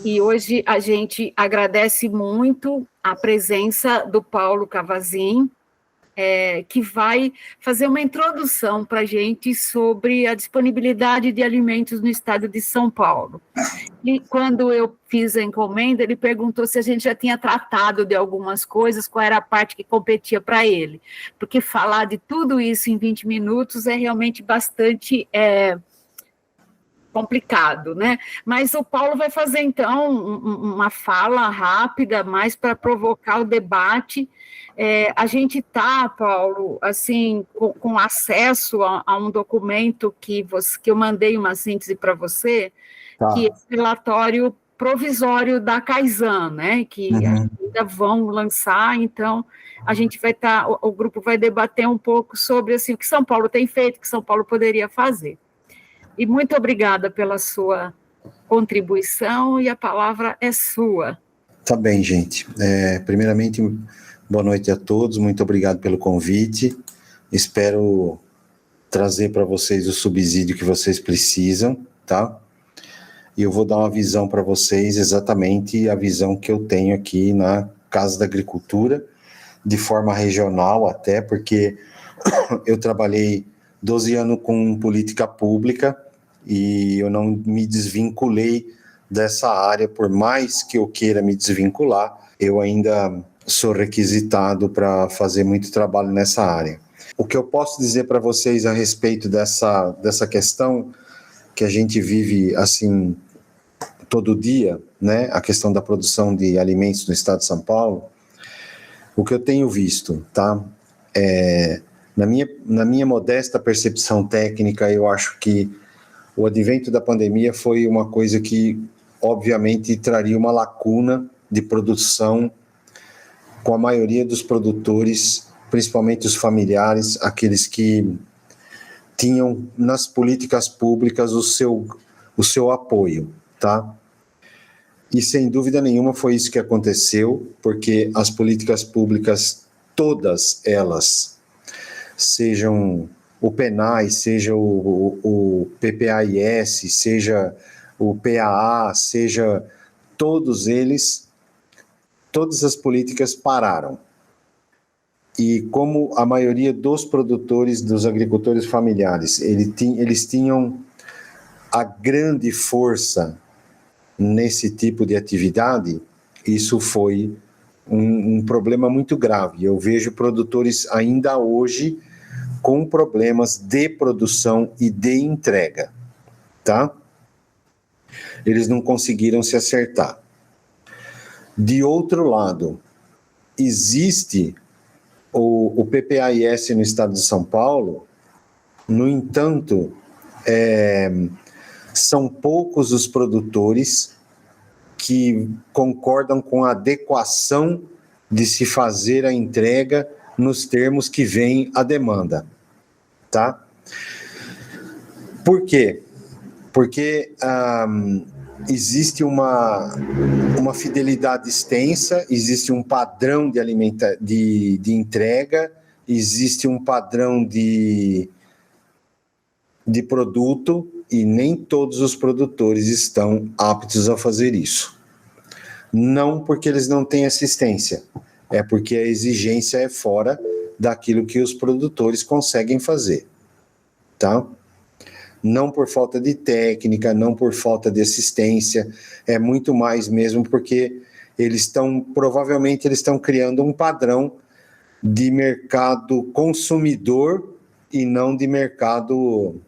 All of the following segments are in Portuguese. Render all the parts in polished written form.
E hoje a gente agradece muito a presença do Paulo Cavazin, que vai fazer uma introdução para a gente sobre a disponibilidade de alimentos no estado de São Paulo. E quando eu fiz a encomenda, ele perguntou se a gente já tinha tratado de algumas coisas, qual era a parte que competia para ele. Porque falar de tudo isso em 20 minutos é realmente bastante complicado, né? Mas o Paulo vai fazer, então, uma fala rápida, mais para provocar o debate. A gente está, Paulo, assim, com acesso a um documento que eu mandei uma síntese para você, que é o relatório provisório da Kaizen, né? Que ainda vão lançar, então a gente vai o grupo vai debater um pouco sobre assim, o que São Paulo tem feito, o que São Paulo poderia fazer. E muito obrigada pela sua contribuição, e a palavra é sua. Tá bem, gente. Primeiramente, boa noite a todos, muito obrigado pelo convite. Espero trazer para vocês o subsídio que vocês precisam, tá? E eu vou dar uma visão para vocês, exatamente a visão que eu tenho aqui na Casa da Agricultura, de forma regional até, porque eu trabalhei 12 anos com política pública e eu não me desvinculei dessa área, por mais que eu queira me desvincular, eu ainda sou requisitado para fazer muito trabalho nessa área. O que eu posso dizer para vocês a respeito dessa questão que a gente vive assim todo dia, né, a questão da produção de alimentos no estado de São Paulo, o que eu tenho visto, tá, na minha modesta percepção técnica, eu acho que o advento da pandemia foi uma coisa que, obviamente, traria uma lacuna de produção com a maioria dos produtores, principalmente os familiares, aqueles que tinham nas políticas públicas o seu apoio, tá? E, sem dúvida nenhuma, foi isso que aconteceu, porque as políticas públicas, todas elas, sejam o PNAE, seja o PPAIS, seja o PAA, seja todos eles, todas as políticas pararam. E como a maioria dos produtores, dos agricultores familiares, eles tinham a grande força nesse tipo de atividade, isso foi um problema muito grave. Eu vejo produtores ainda hoje com problemas de produção e de entrega, tá? Eles não conseguiram se acertar. De outro lado, existe o PPAIS no estado de São Paulo, no entanto, são poucos os produtores que concordam com a adequação de se fazer a entrega nos termos que vem a demanda, tá? Por quê? Porque existe uma fidelidade extensa, existe um padrão de entrega, existe um padrão de produto, e nem todos os produtores estão aptos a fazer isso. Não porque eles não têm assistência, é porque a exigência é fora daquilo que os produtores conseguem fazer, tá? Não por falta de técnica, não por falta de assistência, é muito mais mesmo porque provavelmente eles estão criando um padrão de mercado consumidor e não de mercado,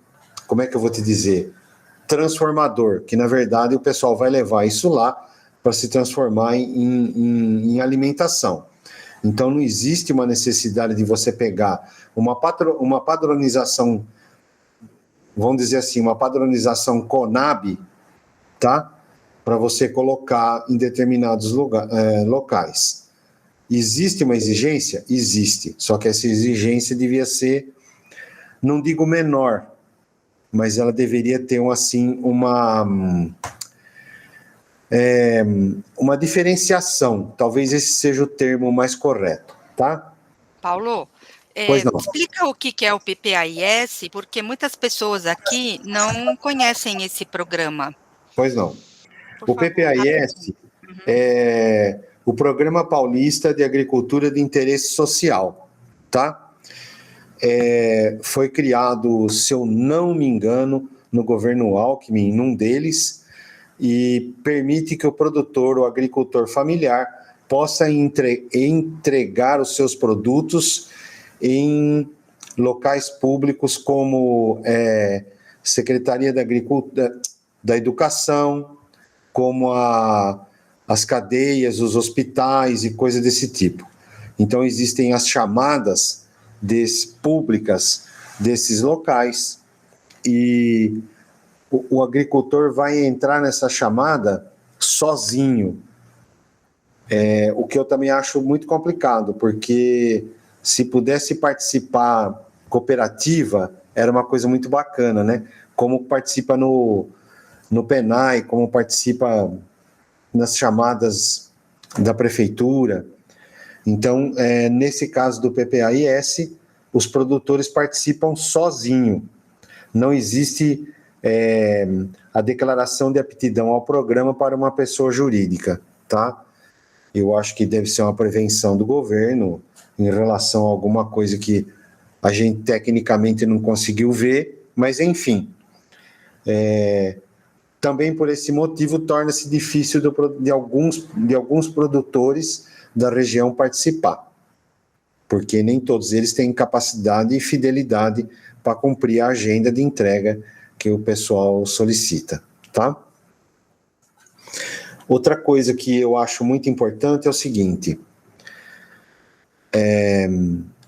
como é que eu vou te dizer, transformador, que na verdade o pessoal vai levar isso lá para se transformar em alimentação. Então não existe uma necessidade de você pegar uma padronização, vamos dizer assim, uma padronização CONAB, tá? Para você colocar em determinados locais. Existe uma exigência? Existe, só que essa exigência devia ser, não digo menor, mas ela deveria ter uma diferenciação. Talvez esse seja o termo mais correto, tá? Paulo, explica o que é o PPAIS, porque muitas pessoas aqui não conhecem esse programa. Pois não. O PPAIS é o Programa Paulista de Agricultura de Interesse Social, tá? Foi criado, se eu não me engano, no governo Alckmin, num deles, e permite que o produtor, o agricultor familiar, possa entregar os seus produtos em locais públicos como Secretaria da Agricultura, da Educação, como as cadeias, os hospitais e coisas desse tipo. Então, existem as chamadas públicas desses locais e o agricultor vai entrar nessa chamada sozinho. O que eu também acho muito complicado, porque se pudesse participar cooperativa, era uma coisa muito bacana, né? Como participa no PENAI, como participa nas chamadas da prefeitura. Então, nesse caso do PPAIS, os produtores participam sozinho. Não existe a declaração de aptidão ao programa para uma pessoa jurídica, tá? Eu acho que deve ser uma prevenção do governo em relação a alguma coisa que a gente tecnicamente não conseguiu ver, mas enfim. Também por esse motivo torna-se difícil de alguns produtores da região participar, porque nem todos eles têm capacidade e fidelidade para cumprir a agenda de entrega que o pessoal solicita, tá? Outra coisa que eu acho muito importante é o seguinte,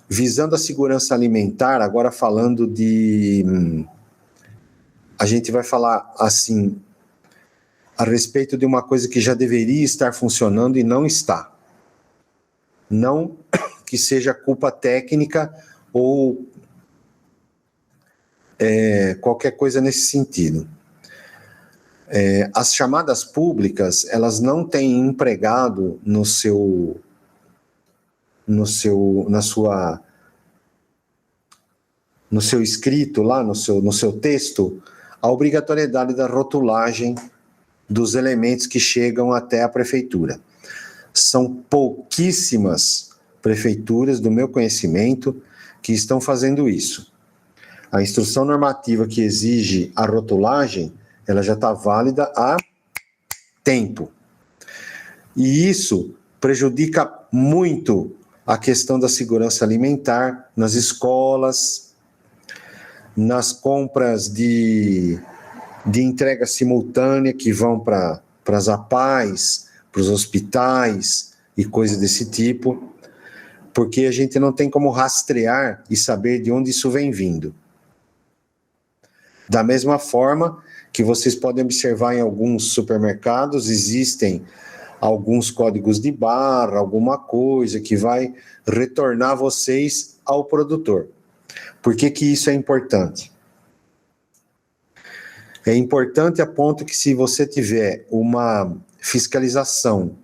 visando a segurança alimentar, agora falando a gente vai falar assim, a respeito de uma coisa que já deveria estar funcionando e não está. Não que seja culpa técnica ou qualquer coisa nesse sentido. As chamadas públicas, elas não têm empregado no seu escrito lá, no seu texto, a obrigatoriedade da rotulagem dos elementos que chegam até a prefeitura. São pouquíssimas prefeituras, do meu conhecimento, que estão fazendo isso. A instrução normativa que exige a rotulagem, ela já está válida há tempo. E isso prejudica muito a questão da segurança alimentar nas escolas, nas compras de entrega simultânea que vão para as APAES, para os hospitais e coisas desse tipo, porque a gente não tem como rastrear e saber de onde isso vem vindo. Da mesma forma que vocês podem observar em alguns supermercados, existem alguns códigos de barra, alguma coisa que vai retornar vocês ao produtor. Por que isso é importante? É importante a ponto que, se você tiver uma fiscalização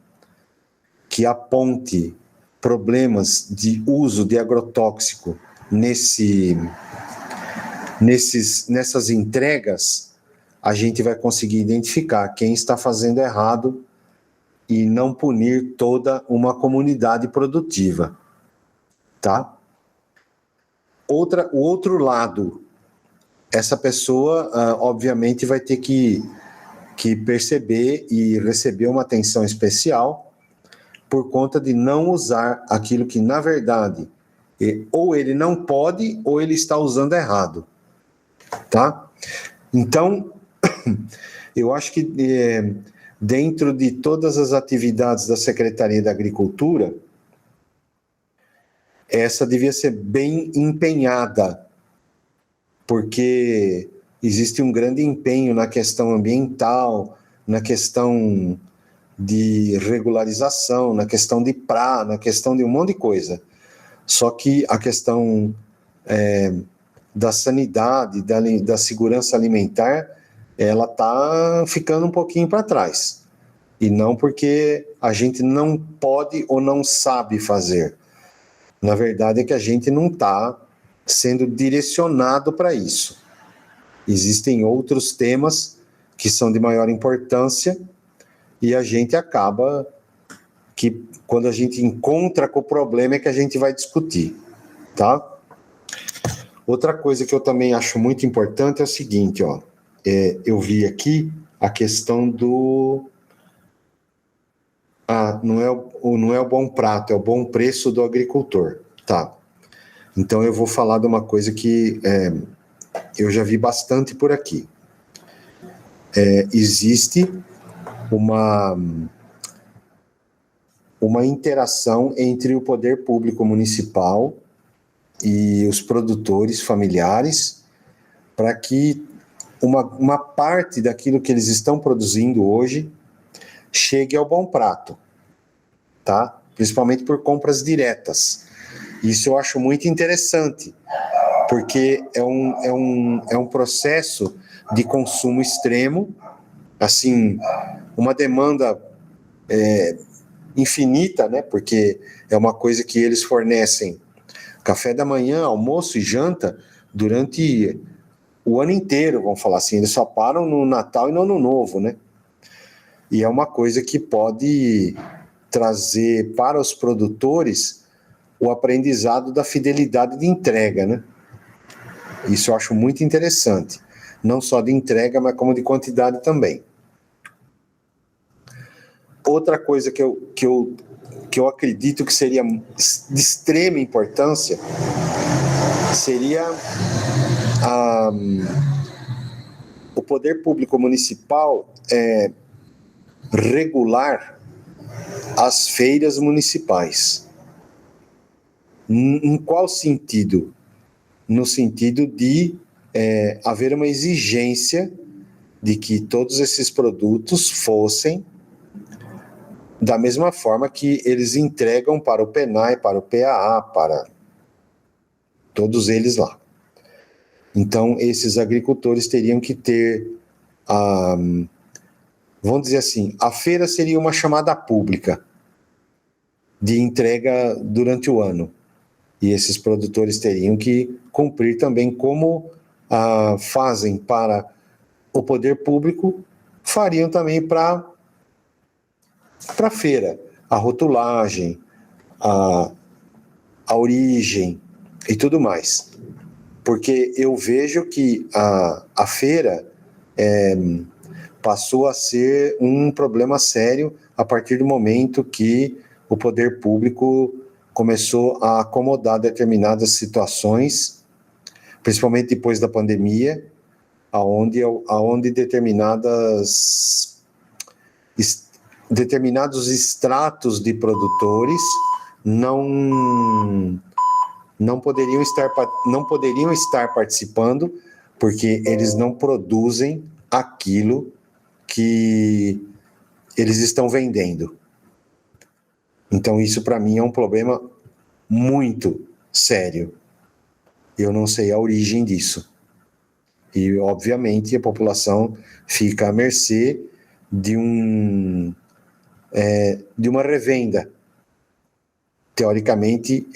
que aponte problemas de uso de agrotóxico nessas entregas, a gente vai conseguir identificar quem está fazendo errado e não punir toda uma comunidade produtiva, tá? O outro lado, essa pessoa, obviamente, vai ter que perceber e receber uma atenção especial por conta de não usar aquilo que, na verdade, ou ele não pode, ou ele está usando errado, tá? Então, eu acho que dentro de todas as atividades da Secretaria da Agricultura, essa devia ser bem empenhada, porque existe um grande empenho na questão ambiental, na questão de regularização, na questão de PRA, na questão de um monte de coisa. Só que a questão da sanidade, da segurança alimentar, ela está ficando um pouquinho para trás. E não porque a gente não pode ou não sabe fazer. Na verdade é que a gente não está sendo direcionado para isso. Existem outros temas que são de maior importância e a gente acaba que, quando a gente encontra com o problema, é que a gente vai discutir, tá? Outra coisa que eu também acho muito importante é o seguinte, ó, eu vi aqui a questão do... não é o bom prato, é o bom preço do agricultor, tá? Então eu vou falar de uma coisa que eu já vi bastante por aqui. Existe uma interação entre o poder público municipal e os produtores familiares para que uma parte daquilo que eles estão produzindo hoje chegue ao bom prato, tá? Principalmente por compras diretas. Isso eu acho muito interessante, porque é um processo de consumo extremo, assim, uma demanda infinita, né? Porque é uma coisa que eles fornecem café da manhã, almoço e janta durante o ano inteiro, vamos falar assim. Eles só param no Natal e no Ano Novo, né? E é uma coisa que pode trazer para os produtores o aprendizado da fidelidade de entrega, né? Isso eu acho muito interessante. Não só de entrega, mas como de quantidade também. Outra coisa que eu acredito que seria de extrema importância seria o poder público municipal regular as feiras municipais. Em qual sentido? No sentido de haver uma exigência de que todos esses produtos fossem da mesma forma que eles entregam para o PENAI, para o PAA, para todos eles lá. Então, esses agricultores teriam que ter, vamos dizer assim, a feira seria uma chamada pública de entrega durante o ano. E esses produtores teriam que cumprir também como fazem para o poder público, fariam também para a feira, a rotulagem, a origem e tudo mais. Porque eu vejo que a feira passou a ser um problema sério a partir do momento que o poder público começou a acomodar determinadas situações, principalmente depois da pandemia, aonde determinados estratos de produtores não poderiam estar participando, porque eles não produzem aquilo que eles estão vendendo. Então, isso para mim é um problema muito sério. Eu não sei a origem disso. E, obviamente, a população fica à mercê de uma revenda, teoricamente,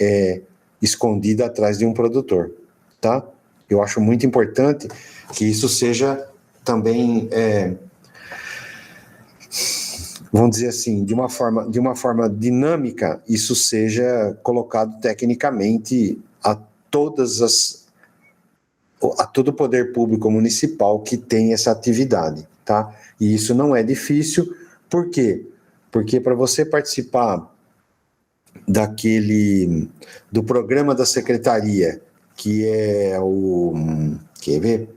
escondida atrás de um produtor, tá? Eu acho muito importante que isso seja também, vamos dizer assim, de uma forma dinâmica, isso seja colocado tecnicamente a todo o poder público municipal que tem essa atividade, tá? E isso não é difícil, por quê? Porque para você participar do programa da secretaria, que é quer ver?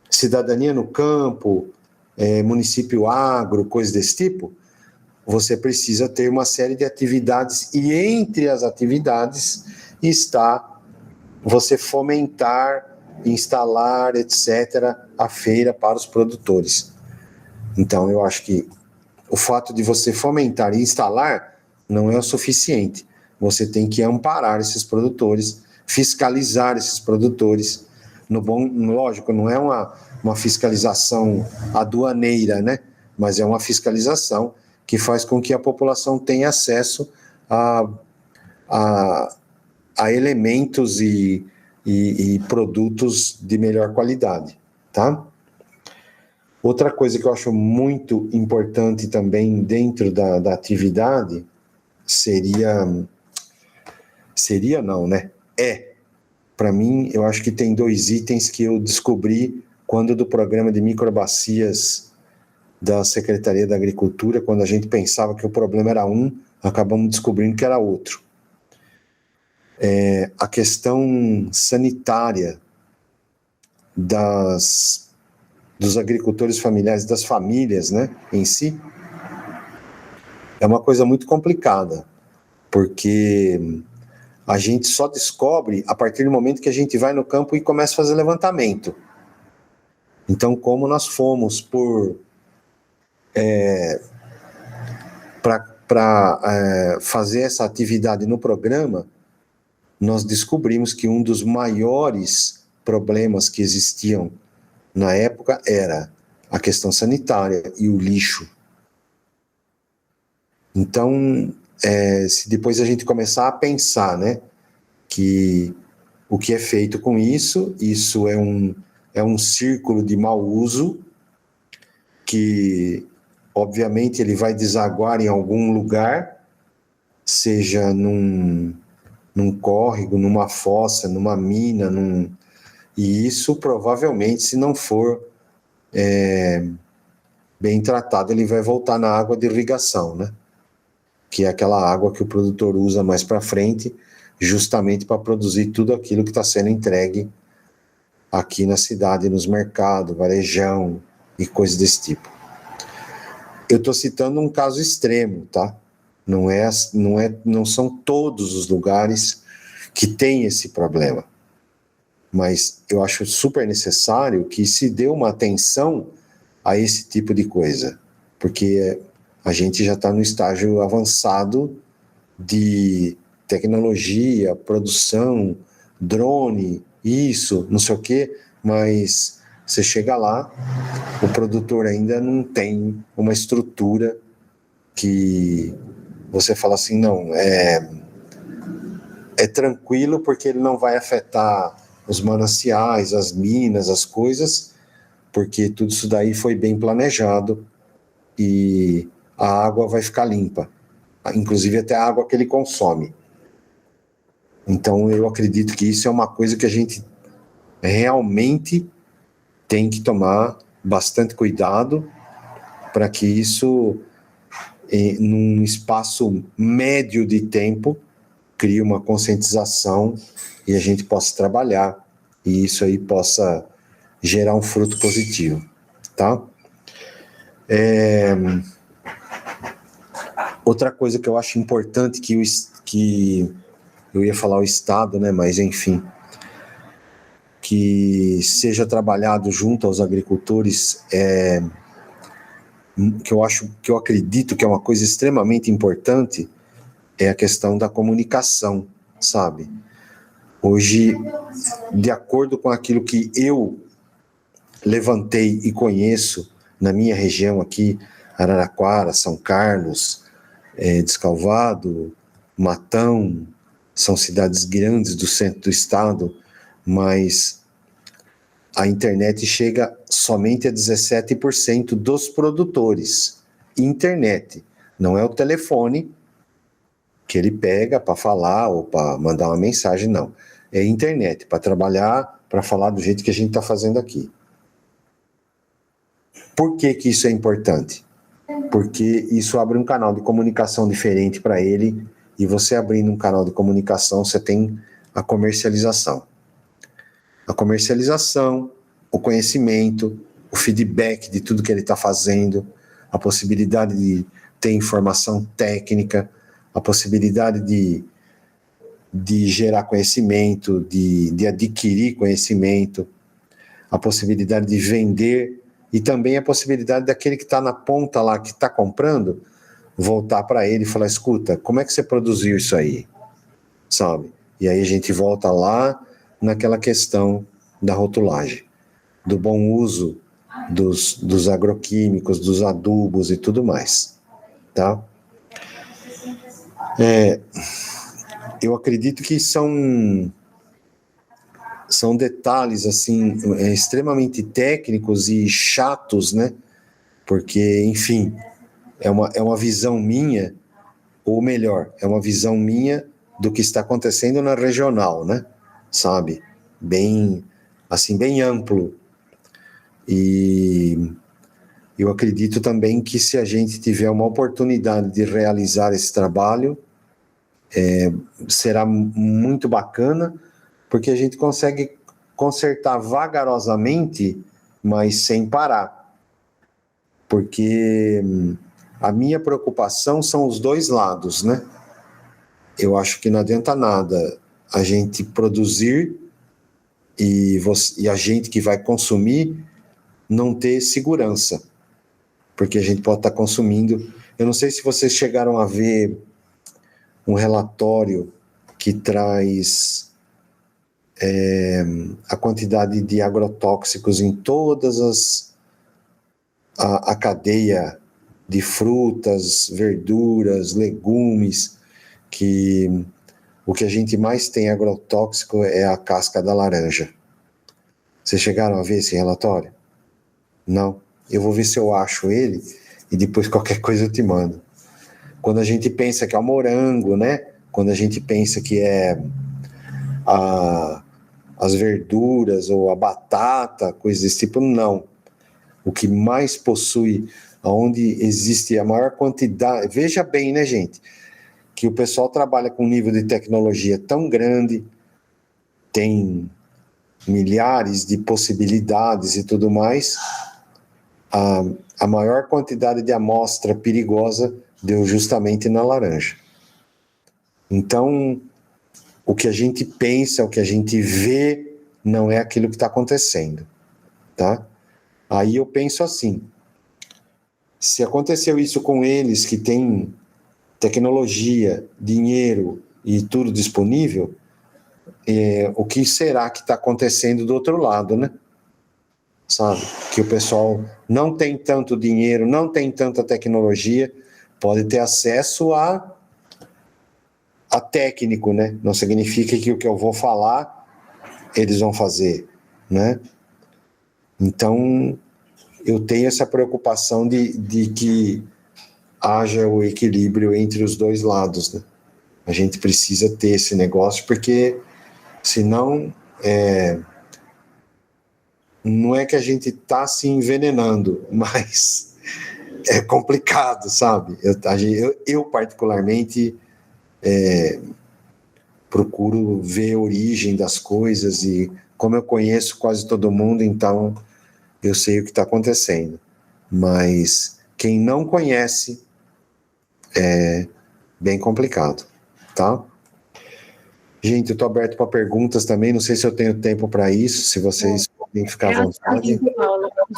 Cidadania no Campo, Município Agro, coisas desse tipo, você precisa ter uma série de atividades, e entre as atividades está você fomentar, instalar, etc., a feira para os produtores. Então, eu acho que o fato de você fomentar e instalar não é o suficiente. Você tem que amparar esses produtores, fiscalizar esses produtores. Lógico, não é uma fiscalização aduaneira, né? Mas é uma fiscalização que faz com que a população tenha acesso a elementos e produtos de melhor qualidade, tá? Outra coisa que eu acho muito importante também dentro da atividade seria não, né? Para mim, eu acho que tem 2 itens que eu descobri quando do programa de microbacias da Secretaria da Agricultura, quando a gente pensava que o problema era um, acabamos descobrindo que era outro. A questão sanitária dos agricultores familiares, das famílias, né, em si, é uma coisa muito complicada, porque a gente só descobre a partir do momento que a gente vai no campo e começa a fazer levantamento. Então, como nós fomos para fazer essa atividade no programa, nós descobrimos que um dos maiores problemas que existiam na época era a questão sanitária e o lixo. Então, se depois a gente começar a pensar, né, que o que é feito com isso é um círculo de mau uso, que obviamente ele vai desaguar em algum lugar, seja num córrego, numa fossa, numa mina, e isso provavelmente, se não for bem tratado, ele vai voltar na água de irrigação, né? Que é aquela água que o produtor usa mais para frente, justamente para produzir tudo aquilo que está sendo entregue aqui na cidade, nos mercados, varejão e coisas desse tipo. Eu estou citando um caso extremo, tá? Não são todos os lugares que têm esse problema, mas eu acho super necessário que se dê uma atenção a esse tipo de coisa, porque a gente já está no estágio avançado de tecnologia, produção, drone, isso, não sei o quê, mas você chega lá, o produtor ainda não tem uma estrutura que você fala assim, não, é tranquilo porque ele não vai afetar os mananciais, as minas, as coisas, porque tudo isso daí foi bem planejado e a água vai ficar limpa, inclusive até a água que ele consome. Então eu acredito que isso é uma coisa que a gente realmente tem que tomar bastante cuidado para que isso, num espaço médio de tempo, crie uma conscientização e a gente possa trabalhar e isso aí possa gerar um fruto positivo, tá? Outra coisa que eu acho importante que eu ia falar o Estado, né, mas enfim, que seja trabalhado junto aos agricultores, que eu acredito que é uma coisa extremamente importante, é a questão da comunicação, sabe? Hoje, de acordo com aquilo que eu levantei e conheço na minha região aqui, Araraquara, São Carlos, Descalvado, Matão, são cidades grandes do centro do estado, mas a internet chega somente a 17% dos produtores. Internet, não é o telefone que ele pega para falar ou para mandar uma mensagem, não. É internet, para trabalhar, para falar do jeito que a gente está fazendo aqui. Por que que isso é importante? Porque isso abre um canal de comunicação diferente para ele, e você abrindo um canal de comunicação, você tem a comercialização. A comercialização, o conhecimento, o feedback de tudo que ele está fazendo, a possibilidade de ter informação técnica, a possibilidade de gerar conhecimento, de adquirir conhecimento, a possibilidade de vender e também a possibilidade daquele que está na ponta lá, que está comprando, voltar para ele e falar, escuta, como é que você produziu isso aí? Sabe? E aí a gente volta lá naquela questão da rotulagem, do bom uso dos agroquímicos, dos adubos e tudo mais, tá? Eu acredito que são são detalhes, assim, extremamente técnicos e chatos, né? Porque, enfim, é uma visão minha, ou melhor, é uma visão minha do que está acontecendo na regional, né? Sabe? Bem, assim, bem amplo. E eu acredito também que se a gente tiver uma oportunidade de realizar esse trabalho, será muito bacana, porque a gente consegue consertar vagarosamente, mas sem parar. Porque a minha preocupação são os dois lados, né? Eu acho que não adianta nada a gente produzir e a gente que vai consumir não ter segurança, porque a gente pode estar consumindo. Eu não sei se vocês chegaram a ver um relatório que traz a quantidade de agrotóxicos em todas a cadeia de frutas, verduras, legumes, que o que a gente mais tem agrotóxico é a casca da laranja. Vocês chegaram a ver esse relatório? Não? Eu vou ver se eu acho ele e depois qualquer coisa eu te mando. Quando a gente pensa que é o morango, né? Quando a gente pensa que é as verduras ou a batata, coisas desse tipo, não. O que mais possui, onde existe a maior quantidade... Veja bem, né, gente? Que o pessoal trabalha com um nível de tecnologia tão grande, tem milhares de possibilidades e tudo mais, a maior quantidade de amostra perigosa deu justamente na laranja. Então, o que a gente pensa, o que a gente vê, não é aquilo que está acontecendo, tá? Aí eu penso assim, se aconteceu isso com eles que têm tecnologia, dinheiro e tudo disponível, o que será que está acontecendo do outro lado, né? Sabe? Que o pessoal não tem tanto dinheiro, não tem tanta tecnologia, pode ter acesso a técnico, né? Não significa que o que eu vou falar, eles vão fazer, né? Então, eu tenho essa preocupação de que haja o equilíbrio entre os dois lados, né? A gente precisa ter esse negócio, porque senão não é que a gente está se envenenando, mas é complicado, sabe? Eu particularmente procuro ver a origem das coisas e como eu conheço quase todo mundo, então eu sei o que está acontecendo. Mas quem não conhece é bem complicado, tá? Gente, eu estou aberto para perguntas também, não sei se eu tenho tempo para isso, se vocês podem ficar à vontade.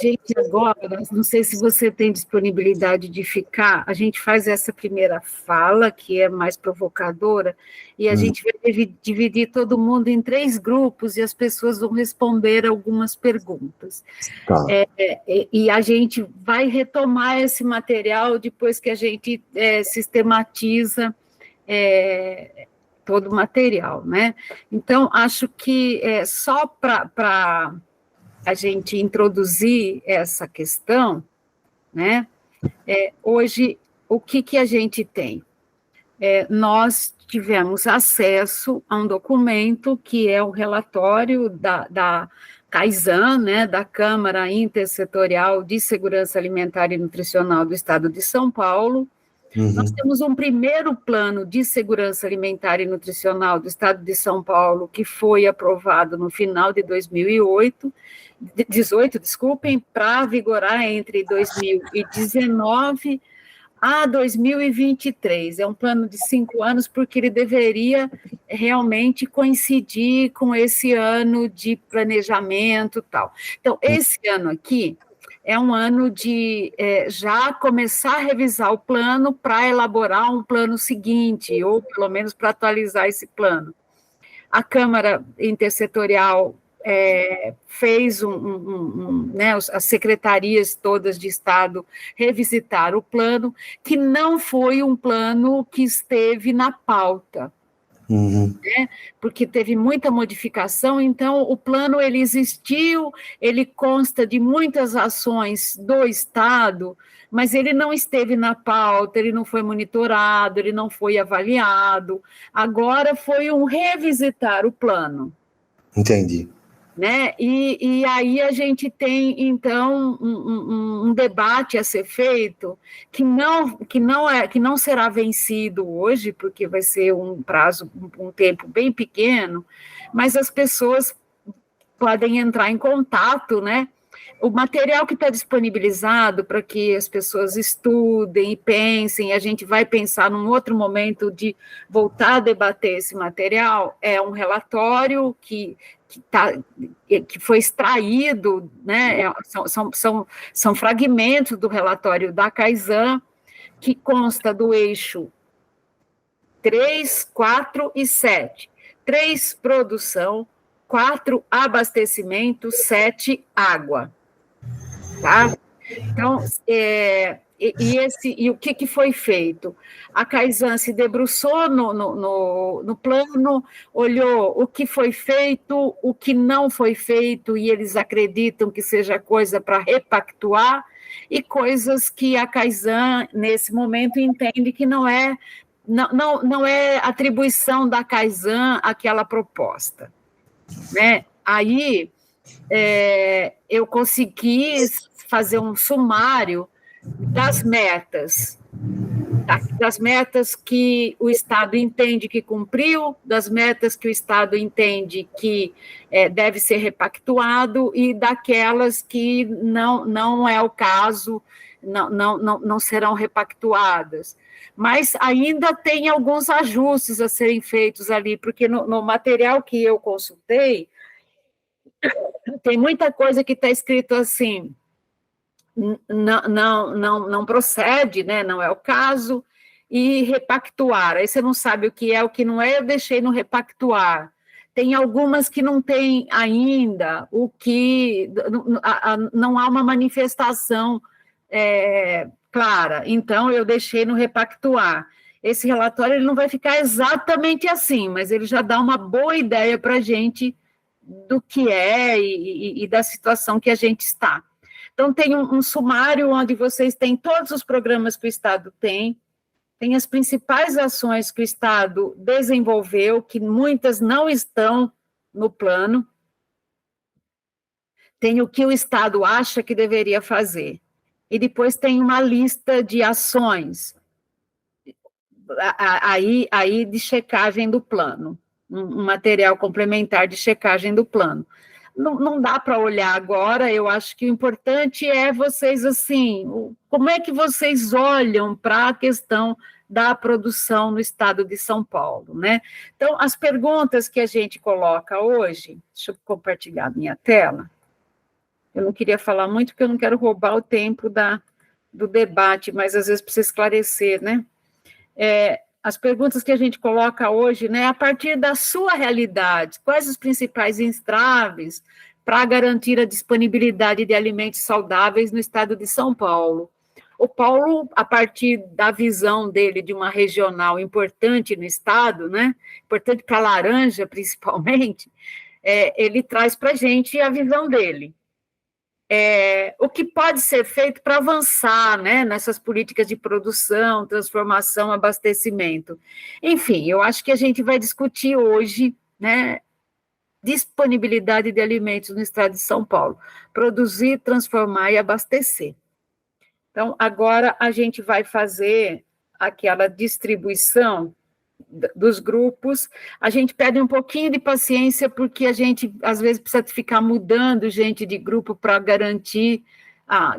Gente, agora, não sei se você tem disponibilidade de ficar, a gente faz essa primeira fala, que é mais provocadora, e a gente vai dividir todo mundo em 3 grupos, e as pessoas vão responder algumas perguntas. Tá. E a gente vai retomar esse material depois que a gente sistematiza todo o material, né? Então, acho que só para a gente introduzir essa questão, né? Hoje, o que a gente tem? Nós tivemos acesso a um documento que é o relatório da CAISAN, né, da Câmara Intersetorial de Segurança Alimentar e Nutricional do Estado de São Paulo. Nós temos um primeiro plano de segurança alimentar e nutricional do Estado de São Paulo, que foi aprovado no final de 2018, para vigorar entre 2019 a 2023. É um plano de 5 anos, porque ele deveria realmente coincidir com esse ano de planejamento e tal. Então, esse ano aqui é um ano de já começar a revisar o plano para elaborar um plano seguinte, ou pelo menos para atualizar esse plano. A Câmara Intersetorial fez né, as secretarias todas de Estado revisitaram o plano, que não foi um plano que esteve na pauta. Né? Porque teve muita modificação, então o plano ele existiu, ele consta de muitas ações do Estado, mas ele não esteve na pauta, ele não foi monitorado, ele não foi avaliado. Agora foi um revisitar o plano. Entendi. Né? E aí a gente tem, então, um debate a ser feito que não será vencido hoje, porque vai ser um prazo, um tempo bem pequeno, mas as pessoas podem entrar em contato, né? O material que está disponibilizado para que as pessoas estudem e pensem, a gente vai pensar num outro momento de voltar a debater esse material, é um relatório que foi extraído, né? São fragmentos do relatório da Kaizen, que consta do eixo 3, 4 e 7. 3, produção, 4, abastecimento, 7, água. Tá? Então, o que foi feito? A Kaizen se debruçou no plano, olhou o que foi feito, o que não foi feito, e eles acreditam que seja coisa para repactuar, e coisas que a Kaizen, nesse momento, entende que não é atribuição da Kaizen àquela proposta. Né? Aí, eu consegui fazer um sumário das metas que o Estado entende que cumpriu, das metas que o Estado entende que deve ser repactuado e daquelas que não é o caso, não serão repactuadas. Mas ainda tem alguns ajustes a serem feitos ali, porque no material que eu consultei, tem muita coisa que está escrito assim, não procede, né? Não é o caso, e repactuar. Aí você não sabe o que é, o que não é, eu deixei no repactuar. Tem algumas que não tem ainda, não há uma manifestação clara, então eu deixei no repactuar. Esse relatório ele não vai ficar exatamente assim, mas ele já dá uma boa ideia para a gente do que é e da situação que a gente está. Então, tem um sumário onde vocês têm todos os programas que o Estado tem as principais ações que o Estado desenvolveu, que muitas não estão no plano, tem o que o Estado acha que deveria fazer, e depois tem uma lista de ações, aí de checagem do plano, um material complementar de checagem do plano. Não dá para olhar agora, eu acho que o importante é vocês, assim, como é que vocês olham para a questão da produção no estado de São Paulo, né? Então, as perguntas que a gente coloca hoje, deixa eu compartilhar minha tela, eu não queria falar muito, porque eu não quero roubar o tempo do debate, mas às vezes precisa esclarecer, né? As perguntas que a gente coloca hoje, né, a partir da sua realidade, quais os principais entraves para garantir a disponibilidade de alimentos saudáveis no estado de São Paulo? O Paulo, a partir da visão dele de uma regional importante no estado, né, importante para a laranja, principalmente, ele traz para a gente a visão dele. O que pode ser feito para avançar, né, nessas políticas de produção, transformação, abastecimento. Enfim, eu acho que a gente vai discutir hoje, né, disponibilidade de alimentos no estado de São Paulo, produzir, transformar e abastecer. Então, agora a gente vai fazer aquela distribuição dos grupos, a gente pede um pouquinho de paciência, porque a gente, às vezes, precisa ficar mudando gente de grupo para garantir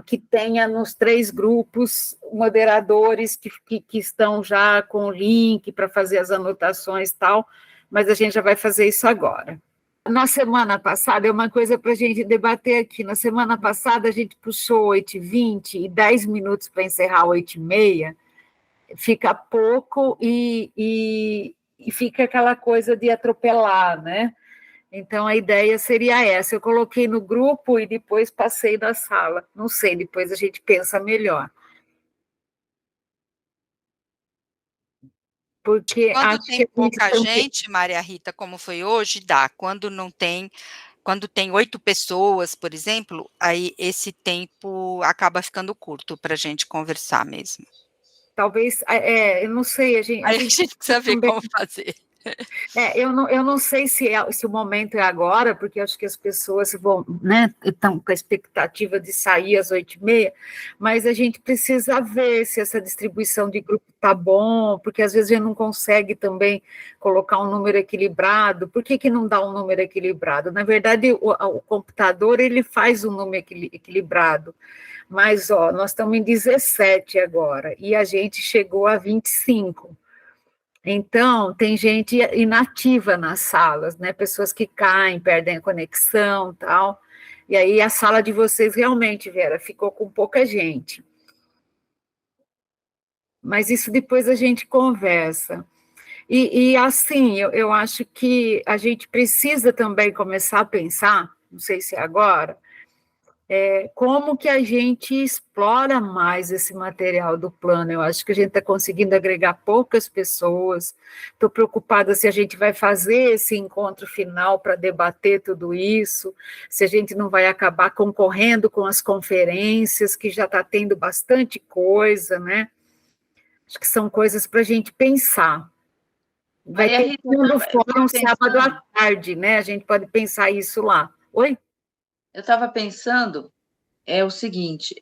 que tenha nos 3 grupos moderadores que estão já com o link para fazer as anotações e tal, mas a gente já vai fazer isso agora. Na semana passada, é uma coisa para a gente debater aqui, na semana passada a gente puxou 8h20 e 10 minutos para encerrar 8h30, fica pouco e fica aquela coisa de atropelar, né? Então, a ideia seria essa. Eu coloquei no grupo e depois passei na sala. Não sei, depois a gente pensa melhor. porque quando acho que tem a gente pouca também... gente, Maria Rita, como foi hoje, dá. Quando tem 8 pessoas, por exemplo, aí esse tempo acaba ficando curto para a gente conversar mesmo. Talvez, eu não sei, a Aí a gente gente precisa ver também... como fazer. Eu não sei se o momento é agora, porque acho que as pessoas vão, né, estão com a expectativa de sair às 8h30, mas a gente precisa ver se essa distribuição de grupo está bom, porque às vezes a gente não consegue também colocar um número equilibrado. Por que não dá um número equilibrado? Na verdade, o computador, ele faz um número equilibrado, mas, nós estamos em 17 agora, e a gente chegou a 25. Então, tem gente inativa nas salas, né? Pessoas que caem, perdem a conexão, tal. E aí a sala de vocês realmente, Vera, ficou com pouca gente. Mas isso depois a gente conversa. E assim, eu acho que a gente precisa também começar a pensar, não sei se é agora, como que a gente explora mais esse material do plano. Eu acho que a gente está conseguindo agregar poucas pessoas. Estou preocupada se a gente vai fazer esse encontro final para debater tudo isso, se a gente não vai acabar concorrendo com as conferências, que já está tendo bastante coisa, né? Acho que são coisas para a gente pensar. Vai ter um fórum sábado à tarde, né? A gente pode pensar isso lá. Oi? Eu estava pensando o seguinte,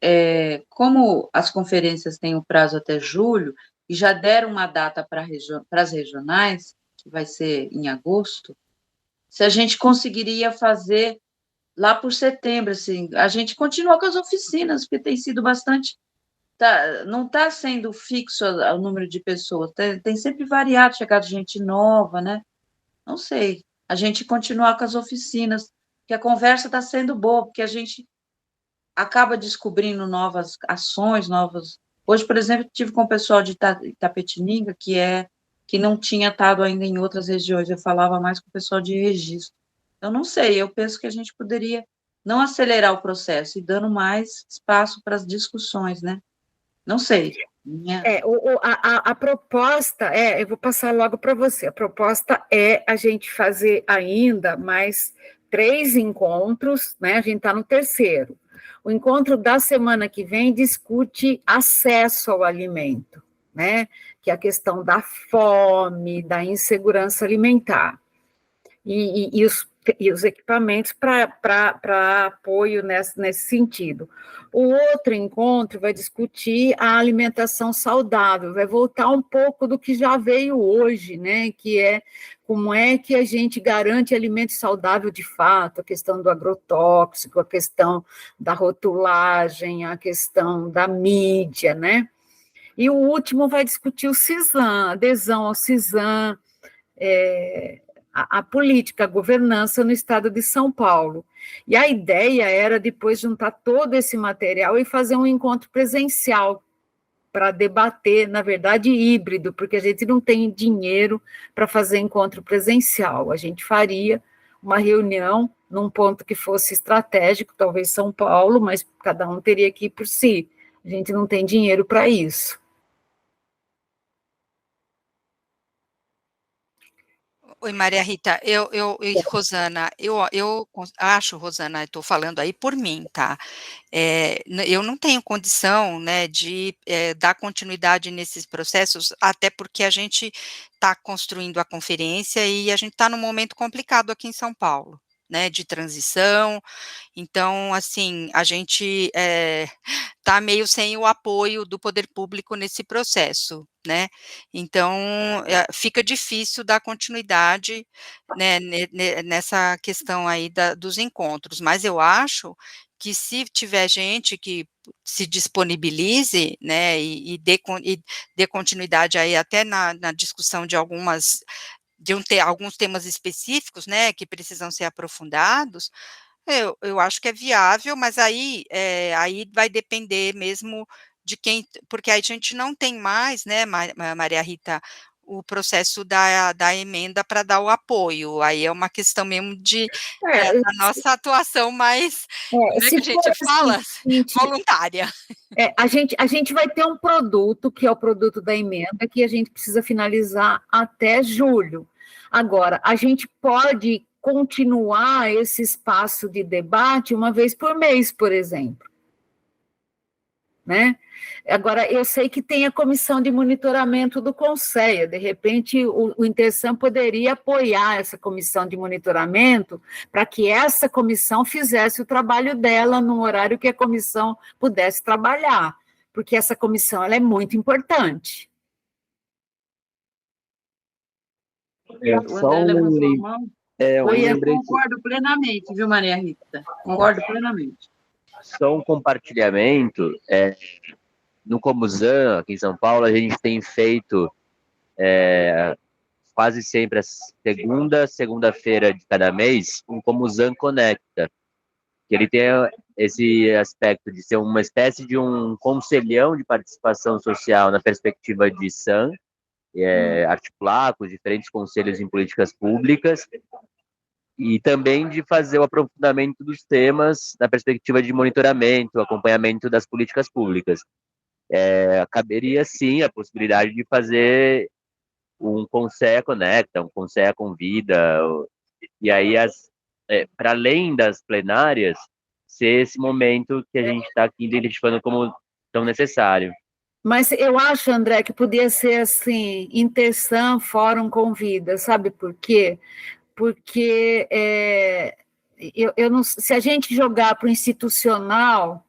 como as conferências têm o prazo até julho, e já deram uma data para as regionais, que vai ser em agosto, se a gente conseguiria fazer lá por setembro, assim, a gente continua com as oficinas, porque tem sido bastante, não está sendo fixo o número de pessoas, tem sempre variado, chegado gente nova, né? Não sei, a gente continuar com as oficinas, que a conversa está sendo boa, porque a gente acaba descobrindo novas ações, novas... Hoje, por exemplo, tive com o pessoal de Itapetininga, que não tinha estado ainda em outras regiões, eu falava mais com o pessoal de Registro. Eu não sei, eu penso que a gente poderia não acelerar o processo e dando mais espaço para as discussões, né? Não sei. A proposta eu vou passar logo para você, a proposta é a gente fazer ainda mais 3 encontros, né? A gente está no terceiro. O encontro da semana que vem discute acesso ao alimento, né? Que é a questão da fome, da insegurança alimentar. E os equipamentos para apoio nesse sentido. O outro encontro vai discutir a alimentação saudável, vai voltar um pouco do que já veio hoje, né? Que é como é que a gente garante alimento saudável de fato, a questão do agrotóxico, a questão da rotulagem, a questão da mídia, né? E o último vai discutir o CISAM, adesão ao CISAM, a política, a governança no estado de São Paulo. E a ideia era depois juntar todo esse material e fazer um encontro presencial para debater, na verdade, híbrido, porque a gente não tem dinheiro para fazer encontro presencial. A gente faria uma reunião num ponto que fosse estratégico, talvez São Paulo, mas cada um teria que ir por si. A gente não tem dinheiro para isso. Oi, Maria Rita, Rosana, eu acho, Rosana, estou falando aí por mim, tá? Eu não tenho condição, né, de dar continuidade nesses processos, até porque a gente está construindo a conferência e a gente está num momento complicado aqui em São Paulo, né, de transição. Então, assim, a gente está meio sem o apoio do poder público nesse processo, né? Então, fica difícil dar continuidade, né, nessa questão aí dos encontros, mas eu acho que se tiver gente que se disponibilize, né, e dê continuidade aí até na discussão de alguns temas específicos, né, que precisam ser aprofundados, eu acho que é viável, mas aí vai depender mesmo de quem, porque a gente não tem mais, né, Maria Rita, o processo da emenda para dar o apoio, aí é uma questão mesmo da nossa atuação mais, como é que a gente fala? Voluntária. A gente vai ter um produto, que é o produto da emenda, que a gente precisa finalizar até julho. Agora, a gente pode continuar esse espaço de debate uma vez por mês, por exemplo. Né? Agora, eu sei que tem a comissão de monitoramento do Conselho, de repente o Intersam poderia apoiar essa comissão de monitoramento para que essa comissão fizesse o trabalho dela no horário que a comissão pudesse trabalhar, porque essa comissão ela é muito importante. Eu concordo plenamente, viu, Maria Rita? Concordo plenamente. Só um compartilhamento, no Comusan, aqui em São Paulo, a gente tem feito quase sempre a segunda-feira de cada mês, um Comusan Conecta, que ele tem esse aspecto de ser uma espécie de um conselhão de participação social na perspectiva de SAM, articular com os diferentes conselhos em políticas públicas, e também de fazer o aprofundamento dos temas na perspectiva de monitoramento, acompanhamento das políticas públicas. Caberia, sim, a possibilidade de fazer um Conselho Conecta, um Conselho Convida, e aí, para além das plenárias, ser esse momento que a gente está aqui identificando como tão necessário. Mas eu acho, André, que podia ser assim, Intersam, Fórum Convida, sabe por quê? Porque eu não, se a gente jogar para o institucional,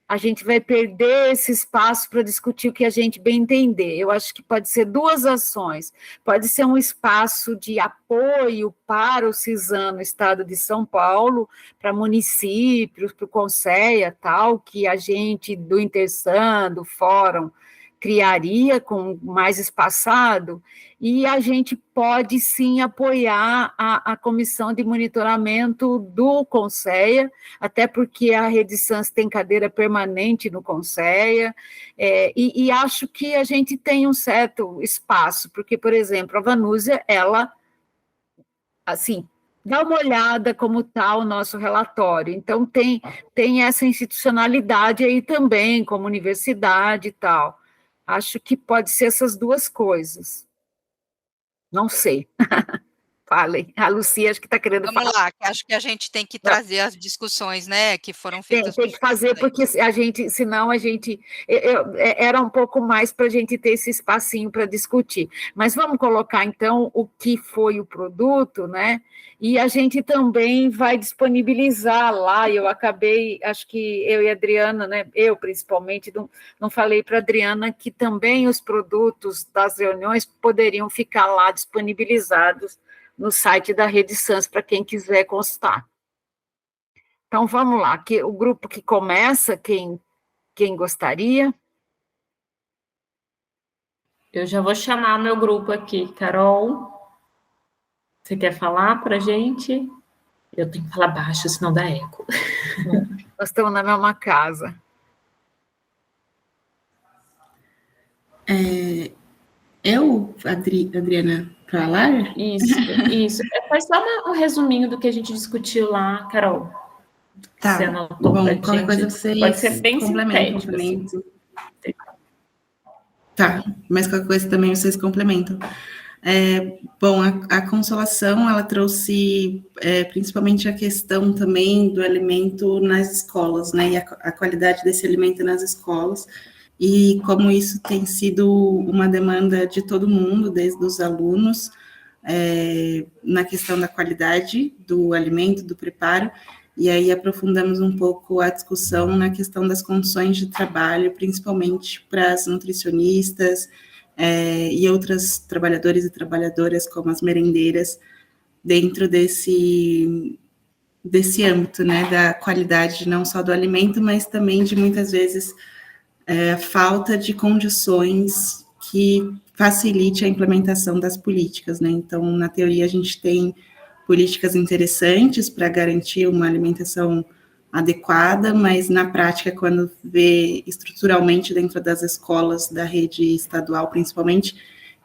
a gente vai perder esse espaço para discutir o que a gente bem entender. Eu acho que pode ser duas ações. Pode ser um espaço de apoio para o CISAM no estado de São Paulo, para municípios, para o Conselho, tal, que a gente do Intersam, do Fórum, criaria com mais espaçado, e a gente pode sim apoiar a comissão de monitoramento do Conselho, até porque a Rede Sans tem cadeira permanente no Conselho, e acho que a gente tem um certo espaço, porque, por exemplo, a Vanúzia, ela, assim, dá uma olhada como está o nosso relatório, então tem essa institucionalidade aí também, como universidade e tal. Acho que pode ser essas duas coisas. Não sei. Falem. A Lucia acho que está querendo falar. Vamos lá, acho que a gente tem que trazer as discussões, né, que foram feitas. Tem que fazer, porque senão a gente... era um pouco mais para a gente ter esse espacinho para discutir. Mas vamos colocar, então, o que foi o produto, né? E a gente também vai disponibilizar lá, eu acabei, acho que eu e a Adriana, né, eu principalmente, não falei para a Adriana que também os produtos das reuniões poderiam ficar lá disponibilizados no site da Rede Sans, para quem quiser constar. Então, vamos lá, o grupo que começa, quem gostaria? Eu já vou chamar meu grupo aqui, Carol. Você quer falar para a gente? Eu tenho que falar baixo, senão dá eco. Nós estamos na mesma casa. Adriana, falar? Isso. Faz só um resuminho do que a gente discutiu lá, Carol. Tá, bom, qualquer coisa vocês pode ser bem complementam. sintético. Assim. Tá, mas qualquer coisa também vocês complementam. Bom, a Consolação, ela trouxe principalmente a questão também do alimento nas escolas, né, e a qualidade desse alimento nas escolas, e como isso tem sido uma demanda de todo mundo, desde os alunos, na questão da qualidade do alimento, do preparo, e aí aprofundamos um pouco a discussão na questão das condições de trabalho, principalmente para as nutricionistas, e outras trabalhadores e trabalhadoras, como as merendeiras, dentro desse âmbito, né, da qualidade não só do alimento, mas também de, muitas vezes, falta de condições que facilite a implementação das políticas, né? Então, na teoria, a gente tem políticas interessantes para garantir uma alimentação adequada, mas na prática, quando vê estruturalmente dentro das escolas da rede estadual, principalmente,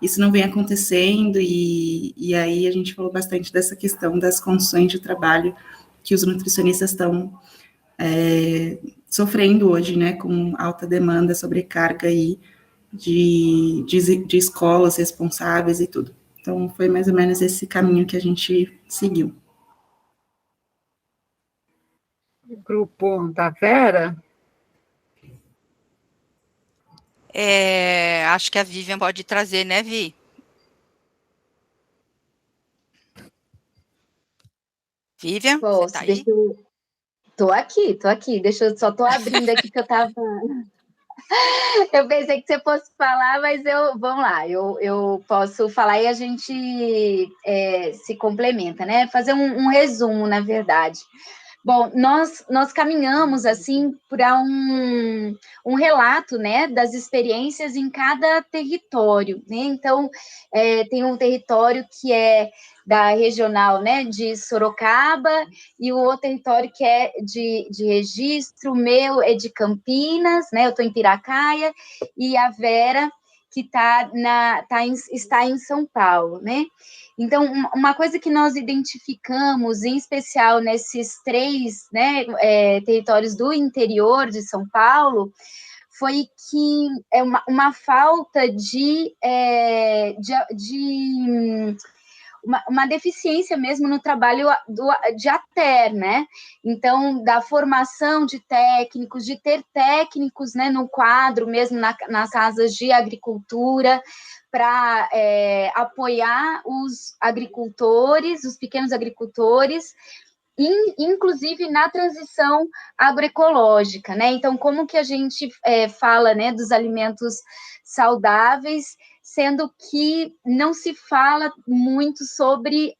isso não vem acontecendo, e aí a gente falou bastante dessa questão das condições de trabalho que os nutricionistas estão sofrendo hoje, né, com alta demanda, sobrecarga aí de escolas responsáveis e tudo. Então, foi mais ou menos esse caminho que a gente seguiu. O grupo da Vera? Acho que a Vivian pode trazer, né, Vi? Vivian, você está aí? Deixa eu... Tô aqui. Só tô abrindo aqui que eu tava... Eu pensei que você fosse falar, mas vamos lá, eu posso falar e a gente se complementa, né? Fazer um resumo, na verdade. Bom, nós caminhamos, assim, para um relato, né, das experiências em cada território, né? Então, tem um território que é da regional, né, de Sorocaba, e o outro território que é de registro, o meu é de Campinas, né, eu estou em Piracaia, e a Vera, que está em São Paulo, né? Então, uma coisa que nós identificamos, em especial nesses 3, né, territórios do interior de São Paulo, foi que é uma falta uma deficiência mesmo no trabalho de ATER, né? Então, da formação de técnicos, de ter técnicos, né, no quadro mesmo nas casas de agricultura, para apoiar os agricultores, os pequenos agricultores, inclusive na transição agroecológica, né? Então, como que a gente fala, né, dos alimentos saudáveis, sendo que não se fala muito sobre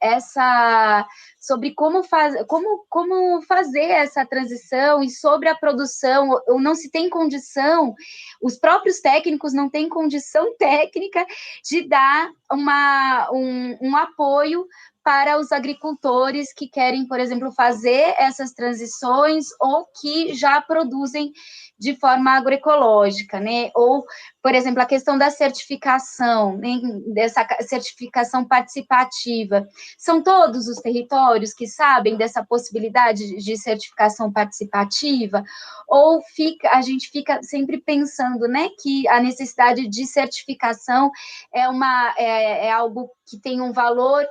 como fazer essa transição e sobre a produção, ou não se tem condição, os próprios técnicos não têm condição técnica de dar um apoio para os agricultores que querem, por exemplo, fazer essas transições ou que já produzem de forma agroecológica, né? Ou, por exemplo, a questão da certificação, né? Dessa certificação participativa. São todos os territórios que sabem dessa possibilidade de certificação participativa? Ou a gente fica sempre pensando, né, que a necessidade de certificação é algo que tem um valor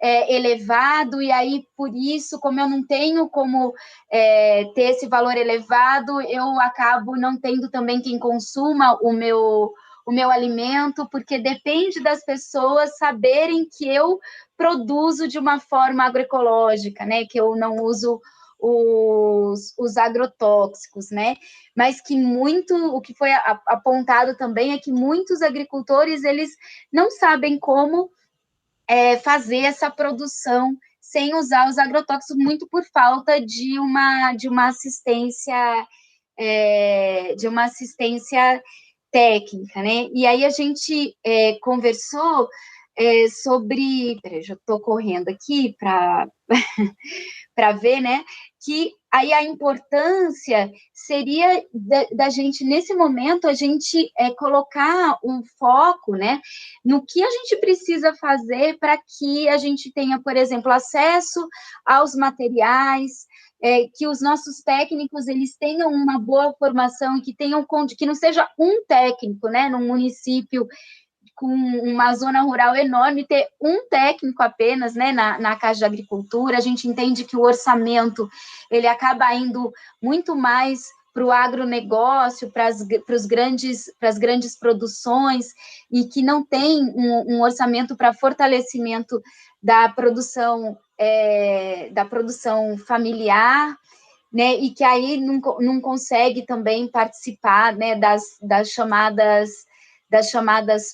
elevado, e aí, por isso, como eu não tenho como ter esse valor elevado, eu acabo não tendo também quem consuma o meu alimento, porque depende das pessoas saberem que eu produzo de uma forma agroecológica, né, que eu não uso os agrotóxicos, né, mas que o que foi apontado também é que muitos agricultores, eles não sabem como fazer essa produção sem usar os agrotóxicos, muito por falta de uma assistência técnica, né? E aí a gente conversou sobre... Peraí, já estou correndo aqui para ver, né? Que aí a importância seria da gente, nesse momento, a gente colocar um foco, né, no que a gente precisa fazer para que a gente tenha, por exemplo, acesso aos materiais, que os nossos técnicos, eles tenham uma boa formação e que não seja um técnico, né, num município com uma zona rural enorme, ter um técnico apenas, né, na Casa de Agricultura. A gente entende que o orçamento, ele acaba indo muito mais para o agronegócio, para as grandes produções, e que não tem um orçamento para fortalecimento da produção familiar, né, e que aí não consegue também participar, né, das chamadas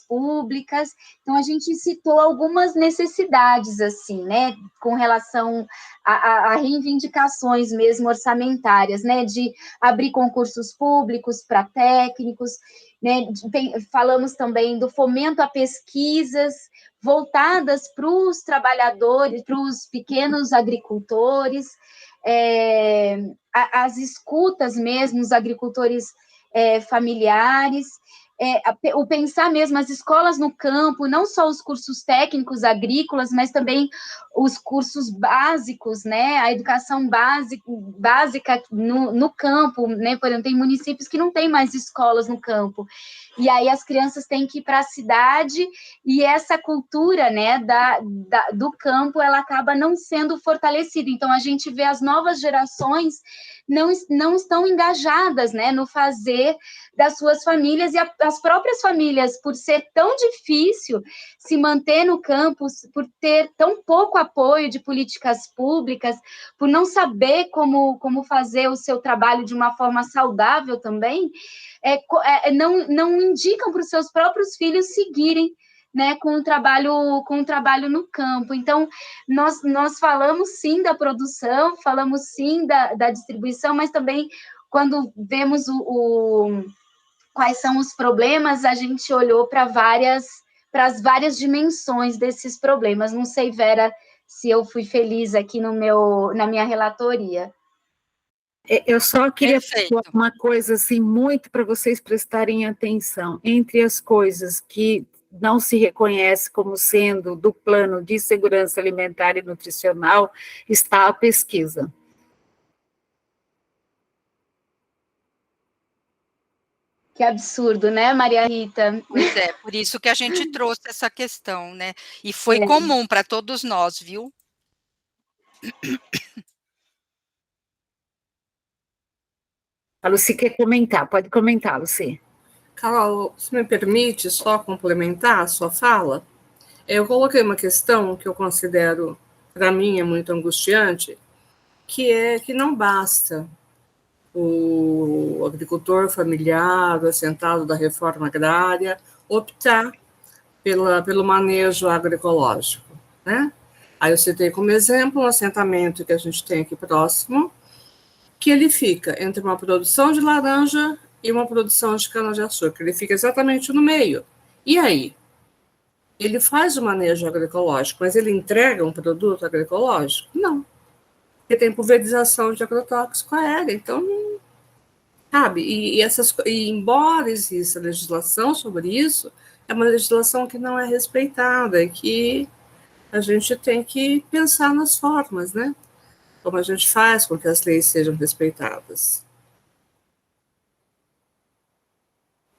públicas. Então, a gente citou algumas necessidades, assim, né, com relação a reivindicações mesmo orçamentárias, né, de abrir concursos públicos para técnicos, né, falamos também do fomento a pesquisas voltadas para os trabalhadores, para os pequenos agricultores, as escutas mesmo, os agricultores familiares, o pensar mesmo as escolas no campo, não só os cursos técnicos agrícolas, mas também os cursos básicos, né? A educação básica no campo, né? Por exemplo, tem municípios que não tem mais escolas no campo. E aí as crianças têm que ir para a cidade, e essa cultura, né, do campo, ela acaba não sendo fortalecida. Então, a gente vê as novas gerações não estão engajadas, né, no fazer das suas famílias, e as próprias famílias, por ser tão difícil se manter no campo, por ter tão pouco apoio de políticas públicas, por não saber como fazer o seu trabalho de uma forma saudável também, não indicam para os seus próprios filhos seguirem, né, com o trabalho no campo. Então, nós falamos sim da produção, falamos sim da distribuição, mas também quando vemos quais são os problemas, a gente olhou para as várias dimensões desses problemas. Não sei, Vera, se eu fui feliz aqui na minha relatoria. Eu só queria falar uma coisa assim, muito para vocês prestarem atenção. Entre as coisas que não se reconhece como sendo do plano de segurança alimentar e nutricional está a pesquisa. Que absurdo, né, Maria Rita? Pois é, por isso que a gente trouxe essa questão, né? E foi comum para todos nós, viu? A Lucy quer comentar, pode comentar, Lucy. Carol, se me permite só complementar a sua fala? Eu coloquei uma questão que eu considero, para mim, é muito angustiante, que é que não basta o agricultor familiar, o assentado da reforma agrária, optar pelo manejo agroecológico, né? Aí eu citei como exemplo um assentamento que a gente tem aqui próximo, que ele fica entre uma produção de laranja e uma produção de cana-de-açúcar. Ele fica exatamente no meio. E aí? Ele faz o manejo agroecológico, mas ele entrega um produto agroecológico? Não. Porque tem pulverização de agrotóxico aéreo. Então, sabe? E embora exista legislação sobre isso, é uma legislação que não é respeitada, e que a gente tem que pensar nas formas, né? Como a gente faz com que as leis sejam respeitadas.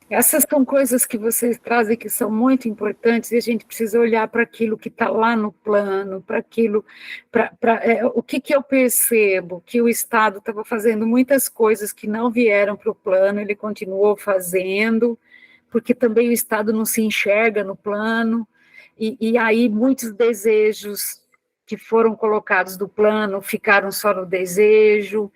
Essas são coisas que vocês trazem que são muito importantes, e a gente precisa olhar para aquilo que está lá no plano, para aquilo, o que eu percebo, que o Estado estava fazendo muitas coisas que não vieram para o plano, ele continuou fazendo, porque também o Estado não se enxerga no plano, e aí muitos desejos que foram colocados do plano ficaram só no desejo,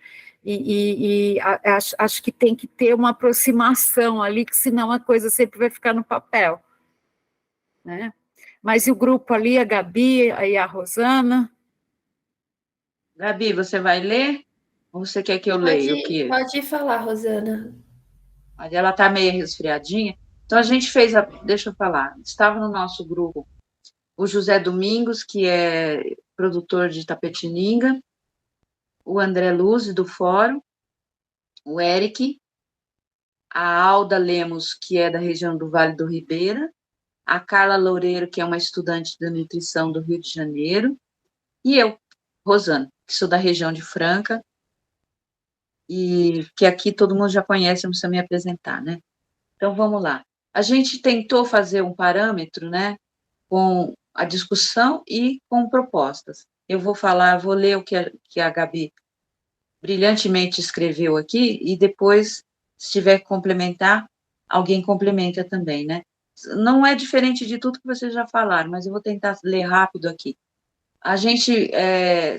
acho que tem que ter uma aproximação ali, que senão a coisa sempre vai ficar no papel, né? Mas e o grupo ali, a Gabi e a Rosana? Gabi, você vai ler? Ou você quer que eu leia o que? Pode falar, Rosana. Ela está meio resfriadinha. Então, a gente fez, deixa eu falar, estava no nosso grupo o José Domingos, que é produtor de Itapetininga, o André Luz, do Fórum, o Eric, a Alda Lemos, que é da região do Vale do Ribeira, a Carla Loureiro, que é uma estudante de nutrição do Rio de Janeiro, e eu, Rosana, que sou da região de Franca, e que aqui todo mundo já conhece, não precisa me apresentar, né? Então, vamos lá. A gente tentou fazer um parâmetro, né, com a discussão e com propostas. Eu vou ler o que a Gabi brilhantemente escreveu aqui, e depois, se tiver que complementar, alguém complementa também, né? Não é diferente de tudo que vocês já falaram, mas eu vou tentar ler rápido aqui. A gente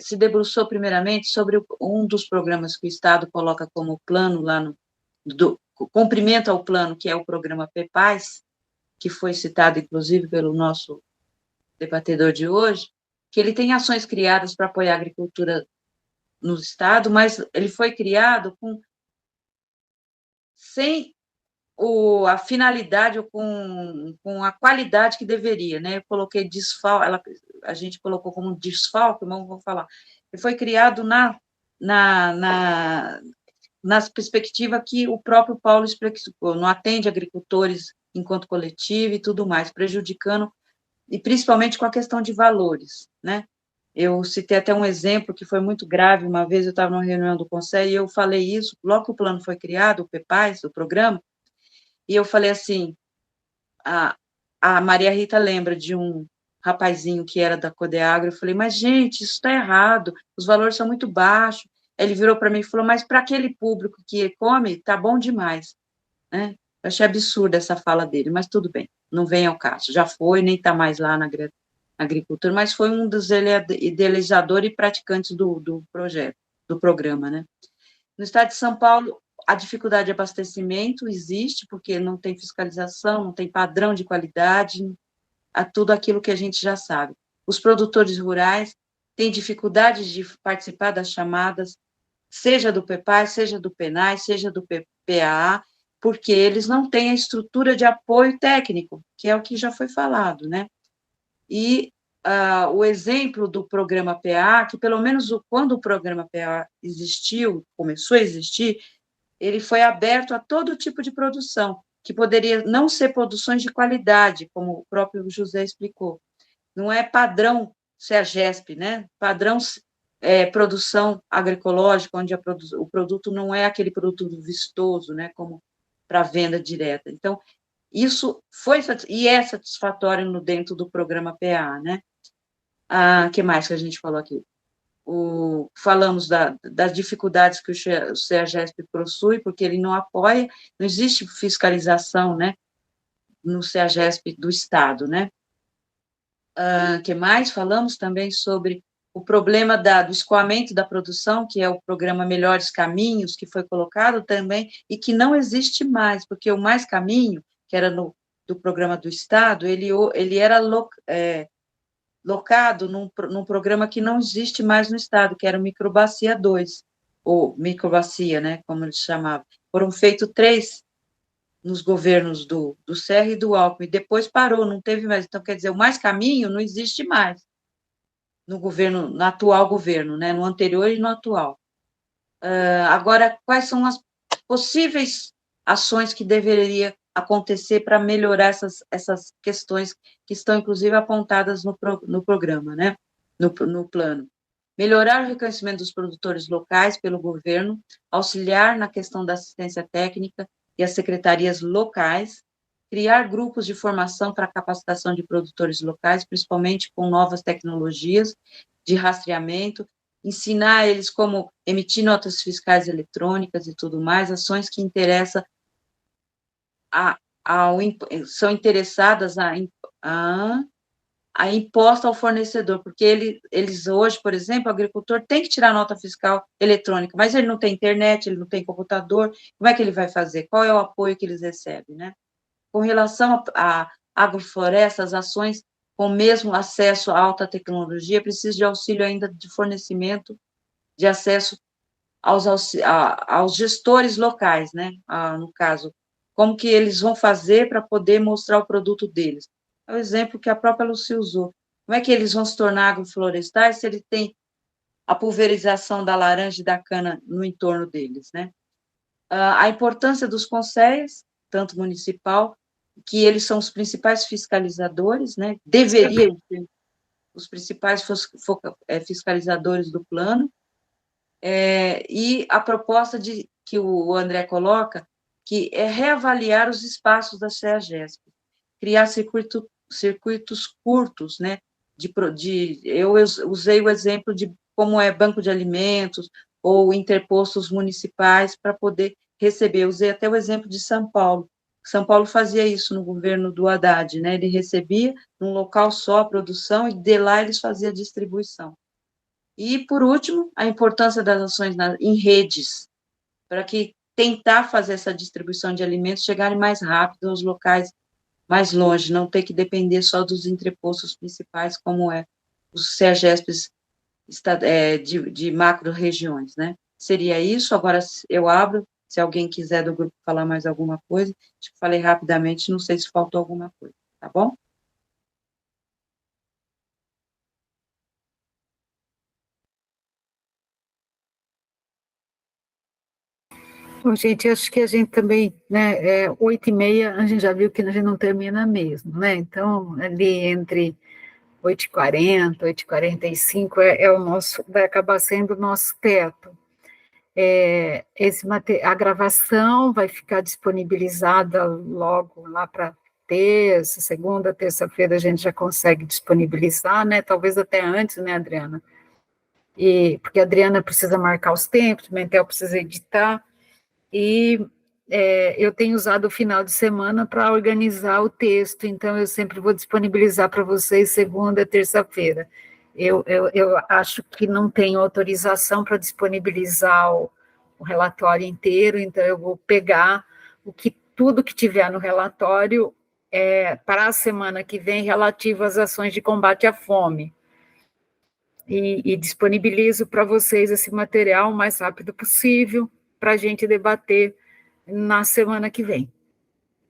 se debruçou primeiramente sobre um dos programas que o Estado coloca como plano lá do cumprimento ao plano, que é o programa PEPAS, que foi citado, inclusive, pelo nosso debatedor de hoje, que ele tem ações criadas para apoiar a agricultura no Estado, mas ele foi criado sem a finalidade ou com a qualidade que deveria, né? Eu coloquei desfalque, a gente colocou como desfalque, mas vou falar. Ele foi criado nas perspectivas que o próprio Paulo explicou, não atende agricultores enquanto coletivo e tudo mais, prejudicando, e principalmente com a questão de valores, né? Eu citei até um exemplo que foi muito grave, uma vez eu estava numa reunião do Conselho e eu falei isso, logo que o plano foi criado, o PEPAS, o programa, e eu falei assim, a Maria Rita lembra de um rapazinho que era da Codeagro, eu falei, mas gente, isso está errado, os valores são muito baixos. Ele virou para mim e falou, mas para aquele público que come, tá bom demais, né? Eu achei absurda essa fala dele, mas tudo bem, não vem ao caso, já foi, nem está mais lá na agricultura, mas foi um dos idealizadores e praticantes do projeto, do programa, né? No estado de São Paulo, a dificuldade de abastecimento existe, porque não tem fiscalização, não tem padrão de qualidade, a tudo aquilo que a gente já sabe. Os produtores rurais têm dificuldade de participar das chamadas, seja do PEPAI, seja do PENAI, seja do PAA, porque eles não têm a estrutura de apoio técnico, que é o que já foi falado, né? E o exemplo do programa PA, que pelo menos quando o programa PA existiu, começou a existir, ele foi aberto a todo tipo de produção, que poderia não ser produções de qualidade, como o próprio José explicou. Não é padrão CEAGESP, né? Padrão produção agroecológica, onde o produto não é aquele produto vistoso, né? Como para venda direta. Então, isso foi e é satisfatório dentro do programa PA, né? Que mais que a gente falou aqui? Falamos das dificuldades que o CEAGESP possui, porque ele não apoia, não existe fiscalização, né, no CEAGESP do Estado, né? Que mais? Falamos também sobre o problema do escoamento da produção, que é o programa Melhores Caminhos, que foi colocado também, e que não existe mais, porque o Mais Caminho, que era do programa do Estado, ele era locado num programa que não existe mais no Estado, que era o Microbacia 2, ou Microbacia, né, como eles chamavam. Foram feitos 3 nos governos do Serra e do Alckmin, e depois parou, não teve mais. Então, quer dizer, o Mais Caminho não existe mais no atual governo, né, no anterior e no atual. Agora, quais são as possíveis ações que deveria acontecer para melhorar essas questões que estão, inclusive, apontadas no programa, né? No plano. Melhorar o reconhecimento dos produtores locais pelo governo, auxiliar na questão da assistência técnica e as secretarias locais, criar grupos de formação para capacitação de produtores locais, principalmente com novas tecnologias de rastreamento, ensinar eles como emitir notas fiscais eletrônicas e tudo mais, ações que interessam são interessadas a imposto ao fornecedor, porque eles hoje, por exemplo, o agricultor tem que tirar nota fiscal eletrônica, mas ele não tem internet, ele não tem computador, como é que ele vai fazer? Qual é o apoio que eles recebem, né? Com relação à agrofloresta, as ações com o mesmo acesso à alta tecnologia precisam de auxílio ainda de fornecimento de acesso aos gestores locais, né? No caso, como que eles vão fazer para poder mostrar o produto deles. É o exemplo que a própria Lucy usou. Como é que eles vão se tornar agroflorestais se ele tem a pulverização da laranja e da cana no entorno deles, né? A importância dos conselhos, tanto municipal, que eles são os principais fiscalizadores, né? Deveriam ser os principais fiscalizadores do plano, e a proposta que o André coloca, que é reavaliar os espaços da CEAGESP, criar circuitos curtos, né? Eu usei o exemplo de como é banco de alimentos ou interpostos municipais para poder receber. Eu usei até o exemplo de São Paulo. São Paulo fazia isso no governo do Haddad, né? Ele recebia num local só a produção e de lá eles faziam a distribuição. E, por último, a importância das ações em redes, para que tentar fazer essa distribuição de alimentos chegarem mais rápido aos locais mais longe, não ter que depender só dos entrepostos principais, como os CEAGESPs de macro-regiões, né? Seria isso, agora eu abro, se alguém quiser do grupo falar mais alguma coisa, acho que falei rapidamente, não sei se faltou alguma coisa, tá bom? Bom, gente, acho que a gente também, né, 8h30, a gente já viu que a gente não termina mesmo, né? Então, ali entre 8h40, 8h45 é o nosso, vai acabar sendo o nosso teto. A gravação vai ficar disponibilizada logo lá para segunda, terça-feira a gente já consegue disponibilizar, né? Talvez até antes, né, Adriana? Porque a Adriana precisa marcar os tempos, o Mentel precisa editar, e eu tenho usado o final de semana para organizar o texto, então eu sempre vou disponibilizar para vocês segunda, terça-feira. Eu acho que não tenho autorização para disponibilizar o relatório inteiro, então eu vou pegar tudo que tiver no relatório para a semana que vem relativo às ações de combate à fome. E disponibilizo para vocês esse material o mais rápido possível para a gente debater na semana que vem.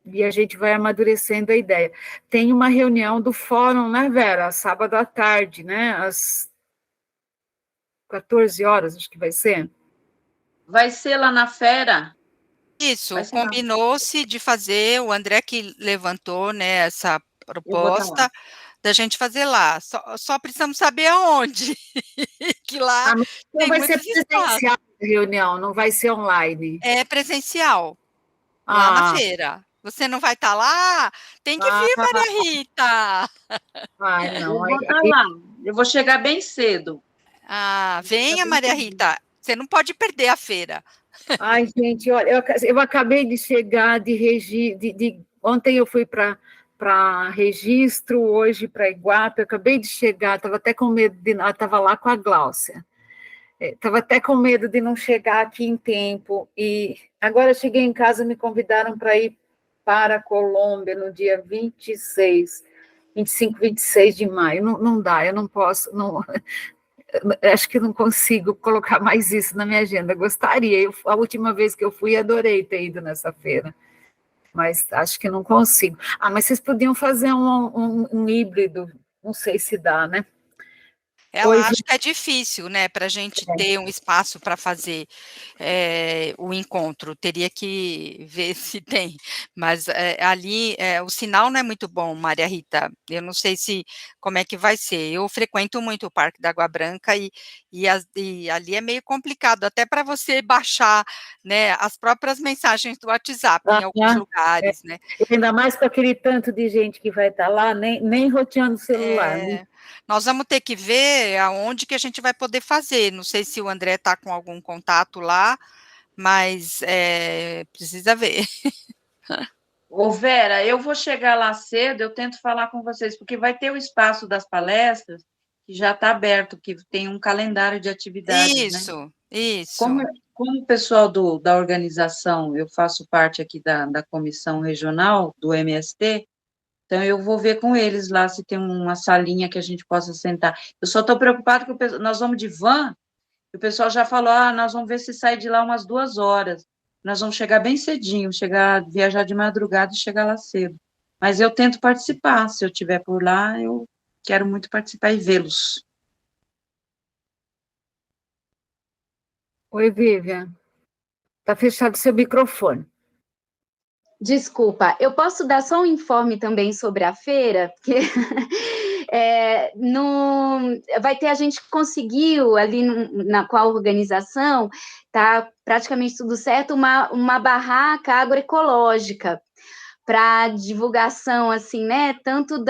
E a gente vai amadurecendo a ideia. Tem uma reunião do fórum, né, Vera? Sábado à tarde, né? Às 14 horas, acho que vai ser. Vai ser lá na Fera? Isso, combinou-se de fazer, o André que levantou, né, essa proposta da gente fazer lá. Só precisamos saber aonde. Que lá tem vai ser muitos presencial a reunião, não vai ser online. É presencincial, lá na feira. Você não vai estar lá? Tem que vir, Maria Rita! Eu vou estar lá, eu vou chegar bem cedo. Venha, Maria Rita, você não pode perder a feira. Ai, gente, olha, eu acabei de chegar ontem eu fui para registro, hoje para Iguape, eu acabei de chegar, estava até com medo estava lá com a Gláucia, estava até com medo de não chegar aqui em tempo, e agora cheguei em casa, me convidaram para ir para a Colômbia no dia 25, 26 de maio, não dá, eu não posso, não... Acho que não consigo colocar mais isso na minha agenda. Gostaria, a última vez que eu fui, adorei ter ido nessa feira, mas acho que não consigo. Mas vocês podiam fazer um híbrido, não sei se dá, né? Ela acha que é difícil, né, para a gente ter um espaço para fazer o encontro, teria que ver se tem, mas ali o sinal não é muito bom, Maria Rita, eu não sei como é que vai ser, eu frequento muito o Parque da Água Branca e ali é meio complicado, até para você baixar, né, as próprias mensagens do WhatsApp em alguns lugares, né. Ainda mais com aquele tanto de gente que vai estar lá, nem roteando o celular, né? Nós vamos ter que ver aonde que a gente vai poder fazer, não sei se o André está com algum contato lá, mas precisa ver. Ô Vera, eu vou chegar lá cedo, eu tento falar com vocês, porque vai ter o espaço das palestras, que já está aberto, que tem um calendário de atividades, né? Isso. Como o pessoal da organização, eu faço parte aqui da comissão regional, do MST, então, eu vou ver com eles lá se tem uma salinha que a gente possa sentar. Eu só estou preocupada que nós vamos de van, e o pessoal já falou, nós vamos ver se sai de lá umas 2 horas. Nós vamos chegar bem cedinho, viajar de madrugada e chegar lá cedo. Mas eu tento participar, se eu estiver por lá, eu quero muito participar e vê-los. Oi, Vivian. Está fechado seu microfone. Desculpa, eu posso dar só um informe também sobre a feira? Que a gente conseguiu ali com a organização, tá praticamente tudo certo, uma barraca agroecológica para divulgação, assim, né, tanto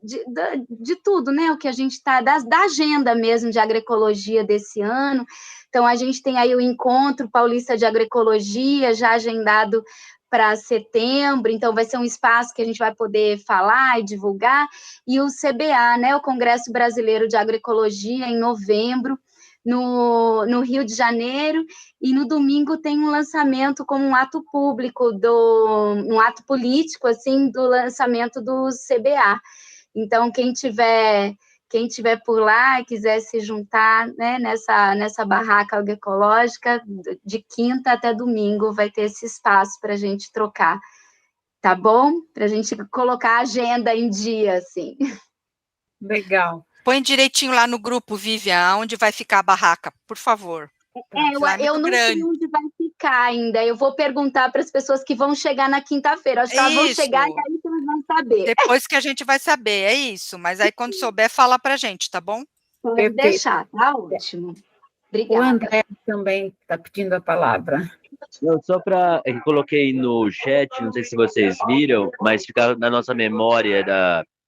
de tudo, né, o que a gente está, da agenda mesmo de agroecologia desse ano. Então, a gente tem aí o Encontro Paulista de Agroecologia, já agendado para setembro, então vai ser um espaço que a gente vai poder falar e divulgar, e o CBA, né, o Congresso Brasileiro de Agroecologia, em novembro, no Rio de Janeiro, e no domingo tem um lançamento como um ato público, um ato político, assim, do lançamento do CBA. Então, quem tiver por lá e quiser se juntar, né, nessa barraca agroecológica, de quinta até domingo, vai ter esse espaço para a gente trocar, tá bom? Para a gente colocar a agenda em dia, assim. Legal. Põe direitinho lá no grupo, Vivian, onde vai ficar a barraca, por favor. Eu não sei onde vai ficar. explicar ainda. Eu vou perguntar para as pessoas que vão chegar na quinta-feira. Acho que elas vão chegar e aí vocês vão saber. Depois que a gente vai saber, é isso. Mas aí, quando souber, fala para a gente, tá bom? Pode deixar, tá ótimo. Obrigada. O André também está pedindo a palavra. Não, só para... Eu coloquei no chat, não sei se vocês viram, mas fica na nossa memória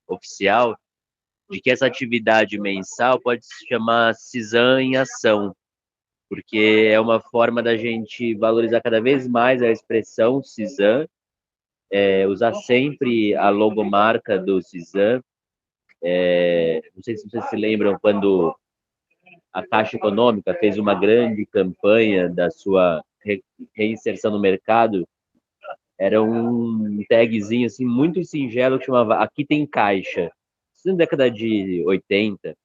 oficial de que essa atividade mensal pode se chamar CISAM em Ação, porque é uma forma da gente valorizar cada vez mais a expressão CISAM, usar sempre a logomarca do CISAM. Não sei se vocês se lembram quando a Caixa Econômica fez uma grande campanha da sua reinserção no mercado. Era um tagzinho assim, muito singelo que chamava Aqui Tem Caixa. Isso na década de 80.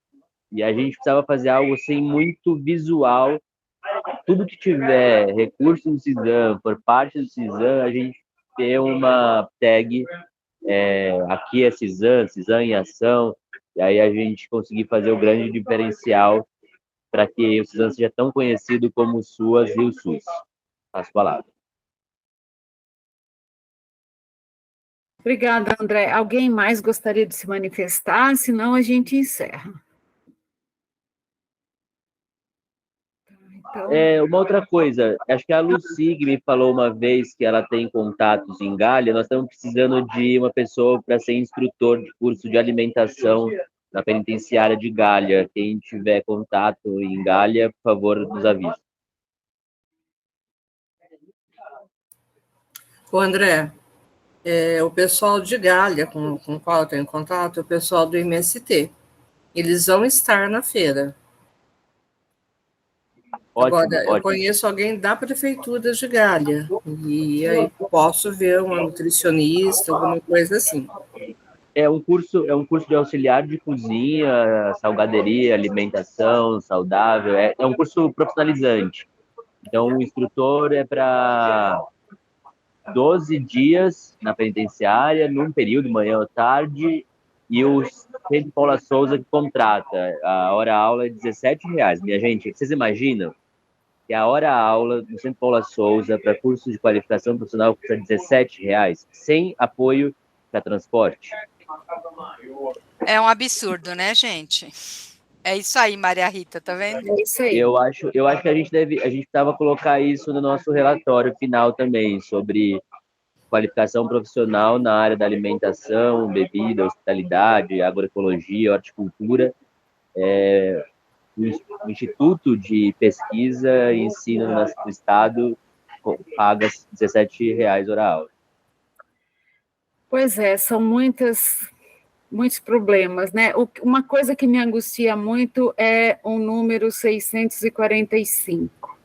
E a gente precisava fazer algo assim muito visual. Tudo que tiver recurso do CISAM, por parte do CISAM, a gente ter uma tag, aqui é CISAM, CISAM em Ação, e aí a gente conseguir fazer o grande diferencial para que o CISAM seja tão conhecido como o SUAS e o SUS. As palavras. Obrigada, André. Alguém mais gostaria de se manifestar? Senão a gente encerra. Então... uma outra coisa, acho que a Lucy me falou uma vez que ela tem contatos em Galha. Nós estamos precisando de uma pessoa para ser instrutor de curso de alimentação na penitenciária de Galha. Quem tiver contato em Galha, por favor, nos avise. O André, o pessoal de Galha, com o qual eu tenho contato, é o pessoal do MST. Eles vão estar na feira. Ótimo, agora, eu ótimo. conheço alguém da Prefeitura de Galha, e aí posso ver uma nutricionista, alguma coisa assim. É um curso de auxiliar de cozinha, salgaderia, alimentação saudável. É um curso profissionalizante. Então, o instrutor é para 12 dias na penitenciária, num período, manhã ou tarde, e o Centro Paula Souza que contrata. A hora-aula é R$17. Minha gente, vocês imaginam que a hora-aula do Centro Paula Souza para curso de qualificação profissional custa R$17, sem apoio para transporte? É um absurdo, né, gente? É isso aí, Maria Rita, tá vendo? É isso aí. Eu acho que a gente precisava colocar isso no nosso relatório final também, sobre qualificação profissional na área da alimentação, bebida, hospitalidade, agroecologia, horticultura. O Instituto de Pesquisa e Ensino do Estado paga R$17 hora-aula. Pois é, são muitos problemas, né? Uma coisa que me angustia muito é o número 645.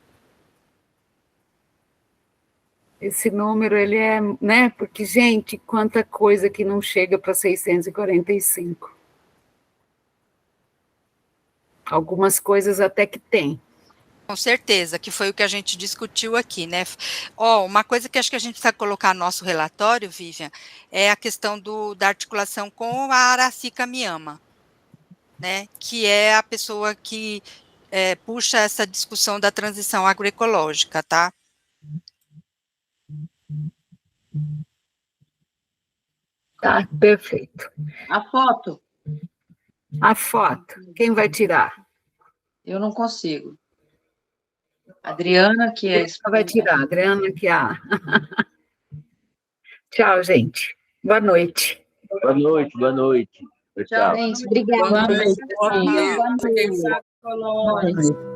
Esse número, ele é, né? Porque, gente, quanta coisa que não chega para 645. Algumas coisas até que tem. Com certeza, que foi o que a gente discutiu aqui, né? Uma coisa que acho que a gente precisa colocar no nosso relatório, Vivian, é a questão da articulação com a Araci Kamiyama, né? Que é a pessoa que puxa essa discussão da transição agroecológica, tá? Tá, perfeito. A foto? A foto, quem vai tirar? Eu não consigo. Adriana, que é... Vai tirar, Adriana, que é Tchau, gente. Boa noite. Boa noite, boa noite. Tchau. Gente, obrigada. Boa noite. Boa noite. Boa noite.